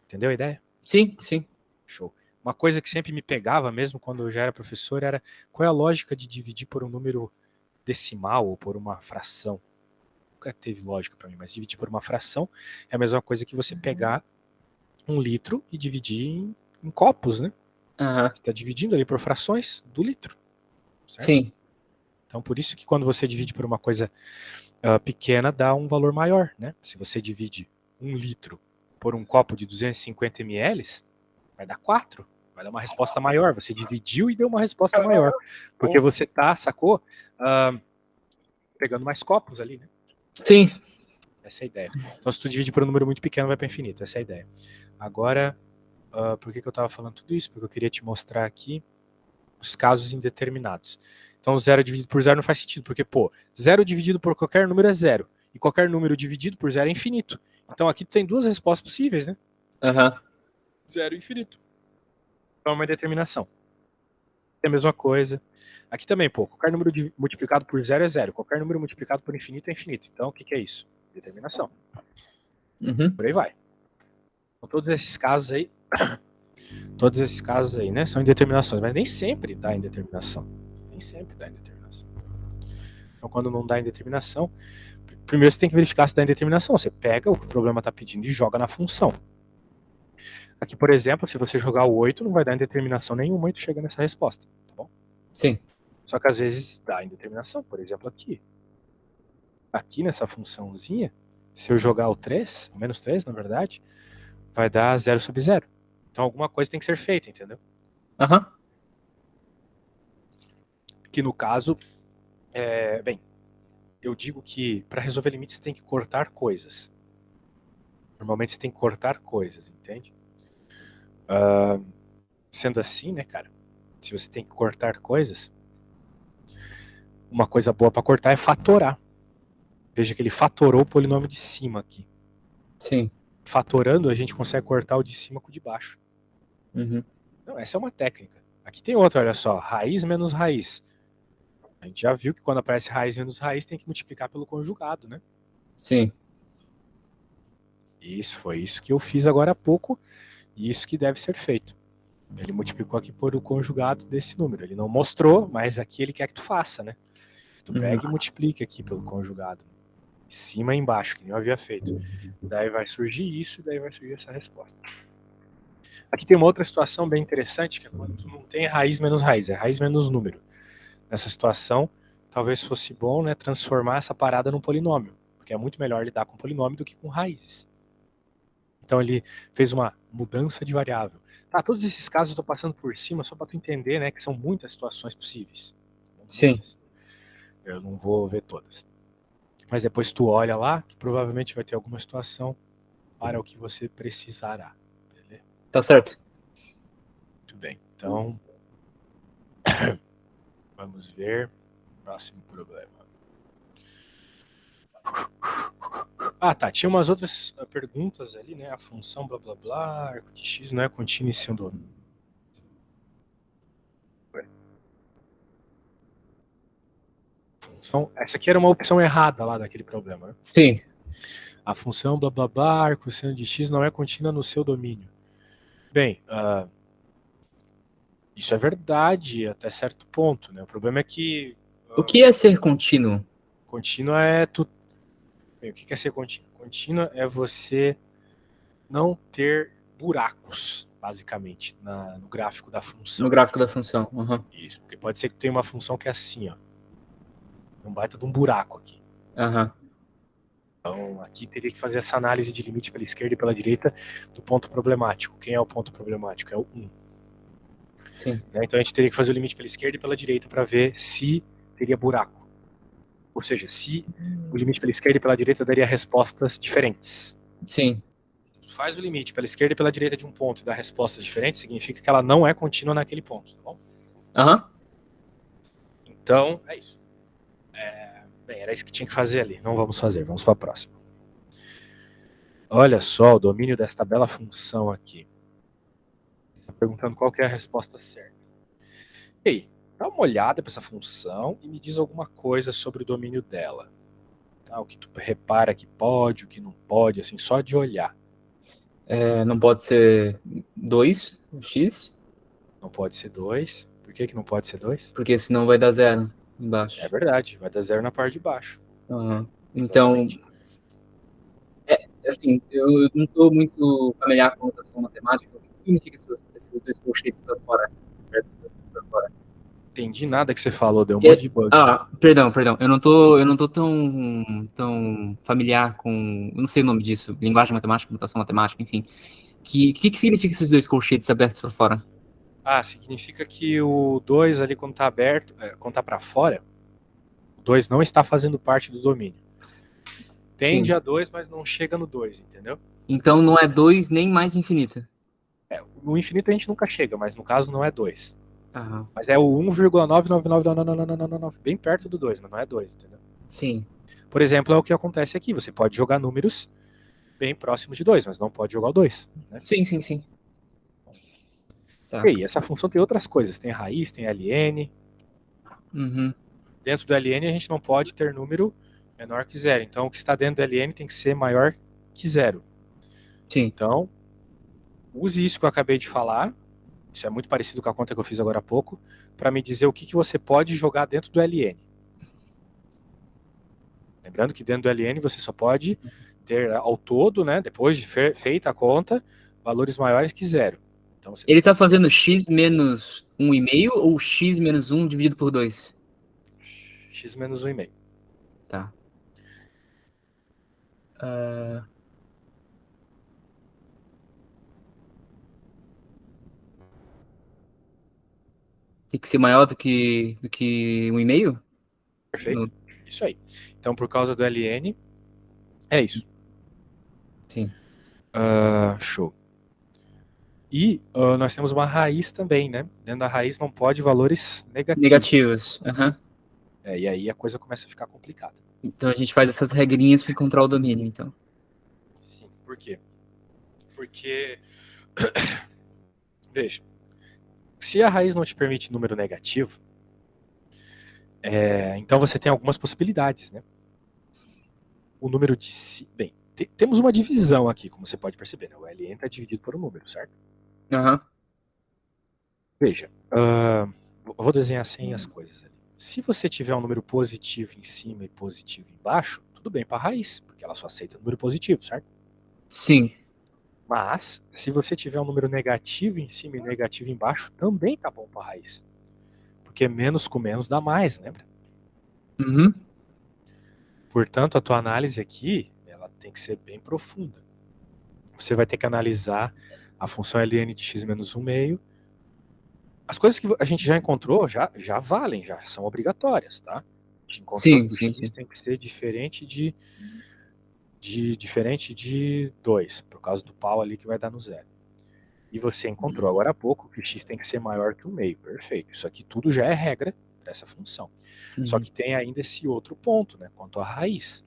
Speaker 1: Entendeu a ideia?
Speaker 2: Sim, sim.
Speaker 1: Show. Uma coisa que sempre me pegava, mesmo quando eu já era professor, era qual é a lógica de dividir por um número decimal ou por uma fração. Nunca teve lógica para mim, mas dividir por uma fração é a mesma coisa que você pegar 1 litro e dividir em copos, né?
Speaker 2: Aham.
Speaker 1: Você está dividindo ali por frações do litro. Certo?
Speaker 2: Sim.
Speaker 1: Então, por isso que quando você divide por uma coisa pequena, dá um valor maior, né? Se você divide 1 litro por um copo de 250 ml, vai dar 4. Vai dar uma resposta maior. Você dividiu e deu uma resposta maior. Porque você tá, sacou? Pegando mais copos ali, né?
Speaker 2: Sim.
Speaker 1: Essa é a ideia. Então, se tu divide por um número muito pequeno, vai para infinito. Essa é a ideia. Agora, por que eu estava falando tudo isso? Porque eu queria te mostrar aqui os casos indeterminados. Então, 0 dividido por 0 não faz sentido, porque, pô, 0 dividido por qualquer número é 0. E qualquer número dividido por 0 é infinito. Então, aqui tu tem duas respostas possíveis, né?
Speaker 2: Aham.
Speaker 1: 0 e infinito. Então, é uma indeterminação. É a mesma coisa. Aqui também, pô, qualquer número multiplicado por 0 é 0. Qualquer número multiplicado por infinito é infinito. Então, o que é isso? Determinação.
Speaker 2: Uhum.
Speaker 1: Por aí vai. Então, todos esses casos aí, né, são indeterminações, mas nem sempre dá indeterminação. Nem sempre dá indeterminação. Então, quando não dá indeterminação, primeiro você tem que verificar se dá indeterminação. Você pega o que o problema está pedindo e joga na função. Aqui, por exemplo, se você jogar o 8, não vai dar indeterminação nenhuma e tu chega nessa resposta, tá bom?
Speaker 2: Sim.
Speaker 1: Só que às vezes dá indeterminação, por exemplo, aqui. Aqui nessa funçãozinha, se eu jogar o 3, o menos 3, na verdade, vai dar 0 sobre 0. Então alguma coisa tem que ser feita, entendeu?
Speaker 2: Aham.
Speaker 1: Que no caso, bem, eu digo que para resolver limite você tem que cortar coisas. Normalmente você tem que cortar coisas, entende? Sendo assim, né, cara? Se você tem que cortar coisas, uma coisa boa para cortar é fatorar. Veja que ele fatorou o polinômio de cima aqui.
Speaker 2: Sim.
Speaker 1: Fatorando, a gente consegue cortar o de cima com o de baixo.
Speaker 2: Uhum.
Speaker 1: Então, essa é uma técnica. Aqui tem outra, olha só. Raiz menos raiz. A gente já viu que quando aparece raiz menos raiz, tem que multiplicar pelo conjugado, né?
Speaker 2: Sim.
Speaker 1: Isso, foi isso que eu fiz agora há pouco. E isso que deve ser feito. Ele multiplicou aqui por o conjugado desse número. Ele não mostrou, mas aqui ele quer que tu faça, né? Tu pega e multiplica aqui pelo conjugado. Em cima e embaixo, que nem eu havia feito. Daí vai surgir isso e daí vai surgir essa resposta. Aqui tem uma outra situação bem interessante, que é quando tu não tem raiz menos raiz, é raiz menos número. Nessa situação, talvez fosse bom, né, transformar essa parada num polinômio, porque é muito melhor lidar com polinômio do que com raízes. Então ele fez uma mudança de variável. Tá, todos esses casos eu estou passando por cima só para tu entender, né, que são muitas situações possíveis.
Speaker 2: Sim.
Speaker 1: Eu não vou ver todas. Mas depois tu olha lá, que provavelmente vai ter alguma situação para o que você precisará. Beleza?
Speaker 2: Tá certo.
Speaker 1: Muito bem. Então, vamos ver. Próximo problema. Ah, tá. Tinha umas outras perguntas ali, né? A função blá blá blá, arco de x não é contínuo em cima do... Função... Essa aqui era uma opção errada lá daquele problema, né?
Speaker 2: Sim.
Speaker 1: A função blá blá blá, arco seno de x não é contínua no seu domínio. Bem, isso é verdade até certo ponto, né? O problema é que
Speaker 2: O que é ser contínuo?
Speaker 1: contínua é tu... Bem, o que é ser contínua? Contínua é você não ter buracos, basicamente, no gráfico da função.
Speaker 2: No gráfico da função. Uhum.
Speaker 1: Isso, porque pode ser que tu tenha uma função que é assim, ó. Um baita de um buraco aqui.
Speaker 2: Uhum.
Speaker 1: Então, aqui teria que fazer essa análise de limite pela esquerda e pela direita do ponto problemático. Quem é o ponto problemático? É o 1.
Speaker 2: Sim.
Speaker 1: Né? Então, a gente teria que fazer o limite pela esquerda e pela direita para ver se teria buraco. Ou seja, se o limite pela esquerda e pela direita daria respostas diferentes.
Speaker 2: Sim.
Speaker 1: Se faz o limite pela esquerda e pela direita de um ponto e dá respostas diferentes, significa que ela não é contínua naquele ponto. Tá bom?
Speaker 2: Aham.
Speaker 1: Então, é isso. Bem, era isso que tinha que fazer ali. Não vamos fazer, vamos para a próxima. Olha só o domínio desta bela função aqui. Está perguntando qual que é a resposta certa. Ei, dá uma olhada para essa função e me diz alguma coisa sobre o domínio dela. Tá? O que tu repara que pode, o que não pode, assim, só de olhar.
Speaker 2: Não pode ser 2, o x,
Speaker 1: Não pode ser 2. Por que não pode ser 2?
Speaker 2: porque senão vai dar 0
Speaker 1: É
Speaker 2: embaixo.
Speaker 1: verdade, vai dar 0 na parte de baixo.
Speaker 2: Uhum. Então, assim, eu não estou muito familiar com notação matemática. O que significa esses dois colchetes para fora? Para fora?
Speaker 1: Entendi nada que você falou, deu um monte de bug.
Speaker 2: Perdão. Eu não tô tão familiar com, eu não sei o nome disso, linguagem matemática, notação matemática, enfim. Que significa esses dois colchetes abertos para fora?
Speaker 1: Ah, significa que o 2 ali quando tá aberto, quando tá para fora, o 2 não está fazendo parte do domínio. Tende
Speaker 2: Sim.
Speaker 1: a 2, mas não chega no 2, entendeu?
Speaker 2: Então não é 2 nem mais infinito.
Speaker 1: No infinito a gente nunca chega, mas no caso não é 2.
Speaker 2: Aham.
Speaker 1: Mas é o 1,99999, bem perto do 2, mas não é 2, entendeu?
Speaker 2: Sim.
Speaker 1: Por exemplo, é o que acontece aqui. Você pode jogar números bem próximos de 2, mas não pode jogar o 2. Né?
Speaker 2: Sim. Tá.
Speaker 1: E aí, essa função tem outras coisas. Tem raiz, tem ln.
Speaker 2: Uhum.
Speaker 1: Dentro do ln a gente não pode ter número menor que zero. Então o que está dentro do ln tem que ser maior que zero.
Speaker 2: Sim.
Speaker 1: Então, use isso que eu acabei de falar. Isso é muito parecido com a conta que eu fiz agora há pouco, para me dizer o que você pode jogar dentro do ln. Lembrando que dentro do ln você só pode ter ao todo, né, depois de feita a conta, valores maiores que zero. Então, você
Speaker 2: Ele
Speaker 1: tem
Speaker 2: tá
Speaker 1: que
Speaker 2: fazendo x menos 1,5 ou x menos 1 dividido por 2?
Speaker 1: x menos 1,5.
Speaker 2: Tá. Tem que ser maior do que 1,5?
Speaker 1: Perfeito?
Speaker 2: No...
Speaker 1: Isso aí. Então, por causa do ln, é isso.
Speaker 2: Sim.
Speaker 1: Show. E nós temos uma raiz também, né? Dentro da raiz não pode valores negativos.
Speaker 2: Negativos. Uhum.
Speaker 1: E aí a coisa começa a ficar complicada.
Speaker 2: Então a gente faz essas regrinhas para encontrar o domínio, então.
Speaker 1: Sim. Por quê? Porque, veja, se a raiz não te permite número negativo, então você tem algumas possibilidades, né? O número de si... Bem, temos uma divisão aqui, como você pode perceber, né? O ln está dividido por um número, certo?
Speaker 2: Uhum.
Speaker 1: Veja, eu vou desenhar assim as coisas ali. Se você tiver um número positivo em cima e positivo embaixo, tudo bem para a raiz, porque ela só aceita número positivo, certo?
Speaker 2: Sim.
Speaker 1: Mas, se você tiver um número negativo em cima e negativo embaixo, também tá bom para a raiz. Porque menos com menos dá mais, lembra?
Speaker 2: Uhum.
Speaker 1: Portanto, a tua análise aqui, ela tem que ser bem profunda. Você vai ter que analisar a função ln de x menos 1 meio. As coisas que a gente já encontrou já valem, já são obrigatórias, tá? A gente encontrou que o x tem que ser diferente de 2, por causa do pau ali que vai dar no zero. E você encontrou agora há pouco que o x tem que ser maior que o meio. Perfeito. Isso aqui tudo já é regra para essa função.
Speaker 2: Uhum.
Speaker 1: Só que tem ainda esse outro ponto, né? Quanto à raiz.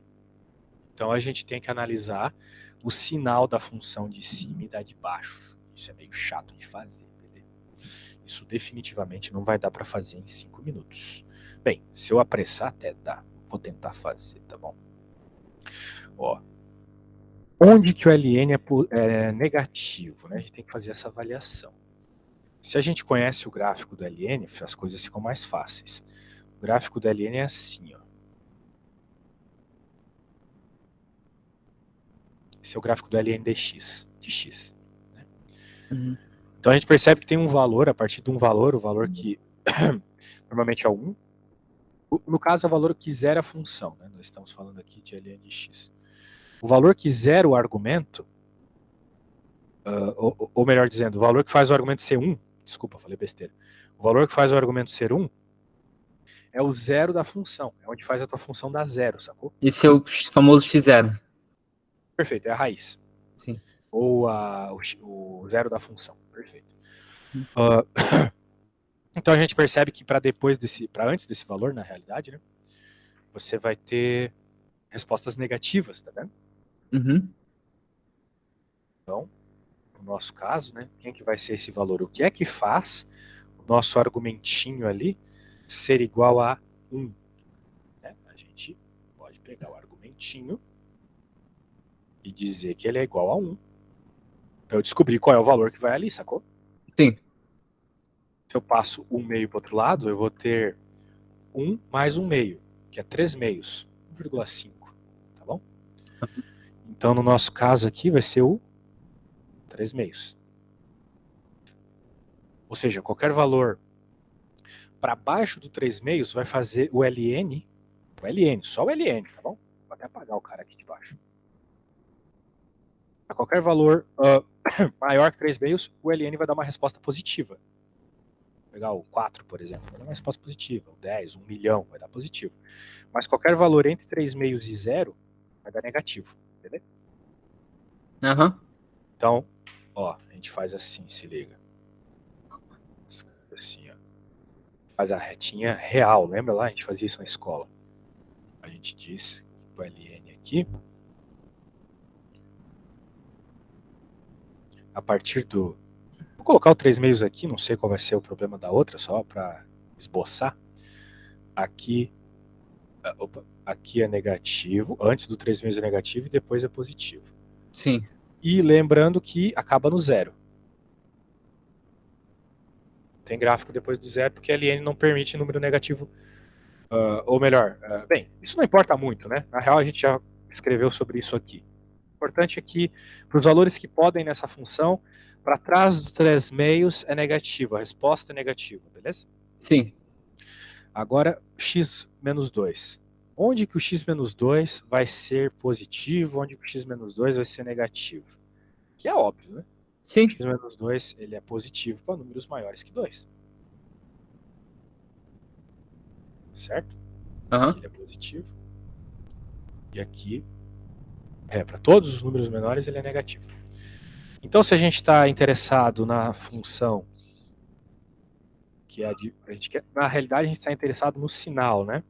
Speaker 1: Então a gente tem que analisar o sinal da função de cima e da de baixo. Isso é meio chato de fazer, beleza? Isso definitivamente não vai dar para fazer em 5 minutos. Bem, se eu apressar até dá. Vou tentar fazer, tá bom? Ó, onde que o LN é negativo, né? A gente tem que fazer essa avaliação. Se a gente conhece o gráfico do LN, as coisas ficam mais fáceis. O gráfico do LN é assim, ó. Esse é o gráfico do LN de x. Né?
Speaker 2: Uhum.
Speaker 1: Então a gente percebe que tem um valor, a partir de um valor, o valor que normalmente é 1. No caso, é o valor que zera a função. Né? Nós estamos falando aqui de LN de x. O valor que zera o argumento, ou melhor dizendo, o valor que faz o argumento ser 1, desculpa, falei besteira. O valor que faz o argumento ser 1 é o zero da função, é onde faz a tua função dar zero, sacou?
Speaker 2: Esse é o famoso x0.
Speaker 1: Perfeito, é a raiz.
Speaker 2: Sim.
Speaker 1: Ou o zero da função, perfeito. Então a gente percebe que para antes desse valor, na realidade, né, você vai ter respostas negativas, tá vendo?
Speaker 2: Uhum.
Speaker 1: Então, no nosso caso, né, quem que vai ser esse valor? O que é que faz o nosso argumentinho ali ser igual a 1? Né? A gente pode pegar o argumentinho e dizer que ele é igual a 1 para eu descobrir qual é o valor que vai ali, sacou?
Speaker 2: Sim.
Speaker 1: Se eu passo 1 meio para o outro lado, eu vou ter 1 mais 1 meio, que é 3 meios, 1,5, tá bom? Então, no nosso caso aqui, vai ser o 3 meios. Ou seja, qualquer valor para baixo do 3 meios vai fazer o LN, só o LN, tá bom? Vou até apagar o cara aqui de baixo. A qualquer valor maior que 3 meios, o LN vai dar uma resposta positiva. Vou pegar o 4, por exemplo, vai dar uma resposta positiva. O 10, 1 milhão, vai dar positivo. Mas qualquer valor entre 3 meios e 0 vai dar negativo, entendeu?
Speaker 2: Uhum.
Speaker 1: Então, ó, a gente faz assim, se liga. Assim, ó. Faz a retinha real, lembra lá? A gente fazia isso na escola. A gente diz que o LN aqui, a partir do... Vou colocar o 3 meios aqui, não sei qual vai ser o problema da outra, só para esboçar. Aqui, aqui é negativo, antes do 3 meios é negativo e depois é positivo.
Speaker 2: Sim.
Speaker 1: E lembrando que acaba no zero. Tem gráfico depois do zero, porque LN não permite número negativo, ou melhor, bem, isso não importa muito, né? Na real, a gente já escreveu sobre isso aqui. O importante é que, para os valores que podem nessa função, para trás do 3 meios é negativo, a resposta é negativa, beleza?
Speaker 2: Sim.
Speaker 1: Agora, x menos 2. Onde que o x menos 2 vai ser positivo, onde que o x menos 2 vai ser negativo? Que é óbvio, né?
Speaker 2: Sim.
Speaker 1: O x menos 2 ele é positivo para números maiores que 2. Certo?
Speaker 2: Uhum.
Speaker 1: Aqui ele é positivo. E aqui, para todos os números menores, ele é negativo. Então, se a gente está interessado na função, que é na realidade, a gente está interessado no sinal, né?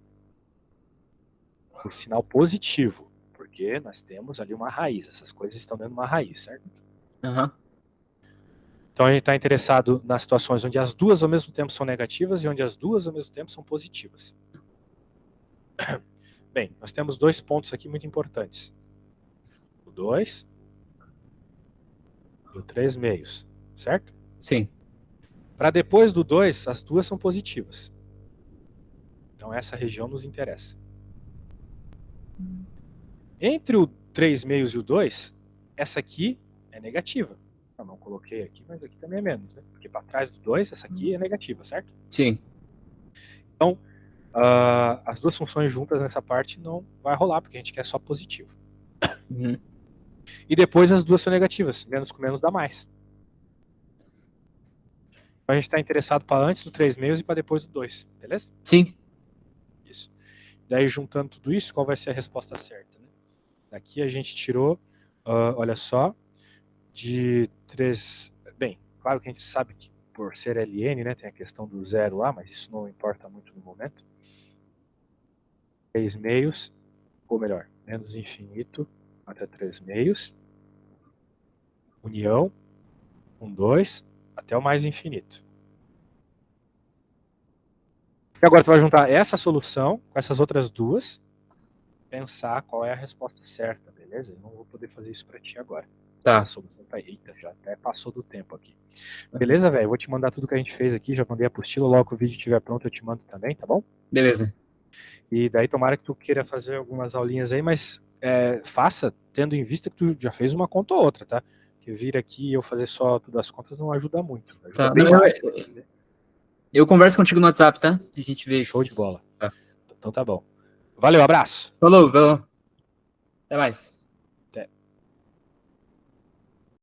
Speaker 1: O sinal positivo, porque nós temos ali uma raiz, essas coisas estão dentro de uma raiz, certo?
Speaker 2: Uhum.
Speaker 1: Então a gente está interessado nas situações onde as duas ao mesmo tempo são negativas e onde as duas ao mesmo tempo são positivas. Bem, nós temos 2 pontos aqui muito importantes. O 2 e o 3 meios, certo?
Speaker 2: Sim.
Speaker 1: Para depois do 2, as duas são positivas. Então essa região nos interessa. Entre o 3 meios e o 2, essa aqui é negativa. Eu não coloquei aqui, mas aqui também é menos, né? Porque para trás do 2, essa aqui é negativa, certo?
Speaker 2: Sim.
Speaker 1: Então, as duas funções juntas nessa parte não vai rolar, porque a gente quer só positivo.
Speaker 2: Uhum.
Speaker 1: E depois as duas são negativas, menos com menos dá mais. Então a gente está interessado para antes do 3 meios e para depois do 2, beleza?
Speaker 2: Sim.
Speaker 1: Isso. Daí, juntando tudo isso, qual vai ser a resposta certa? Né? Daqui a gente tirou, olha só, de 3... Bem, claro que a gente sabe que por ser LN, né, tem a questão do zero lá, mas isso não importa muito no momento. 3 meios, ou melhor, menos infinito até 3 meios, união, 1, 2, até o mais infinito. E agora tu vai juntar essa solução com essas outras duas, pensar qual é a resposta certa, beleza? Eu não vou poder fazer isso para ti agora.
Speaker 2: Tá.
Speaker 1: A solução tá... Eita, já até passou do tempo aqui. Beleza, velho? Eu vou te mandar tudo que a gente fez aqui, já mandei a apostila, logo que o vídeo estiver pronto eu te mando também, tá bom?
Speaker 2: Beleza.
Speaker 1: E daí tomara que tu queira fazer algumas aulinhas aí, mas faça tendo em vista que tu já fez uma conta ou outra, tá? Porque vir aqui e eu fazer só tudo as contas não ajuda muito. Ajuda
Speaker 2: Tá.
Speaker 1: bem
Speaker 2: Não,
Speaker 1: mais.
Speaker 2: eu converso contigo no WhatsApp, tá? A gente vê.
Speaker 1: Show de bola.
Speaker 2: Tá.
Speaker 1: Então tá bom. Valeu, abraço.
Speaker 2: Falou, falou. Até mais.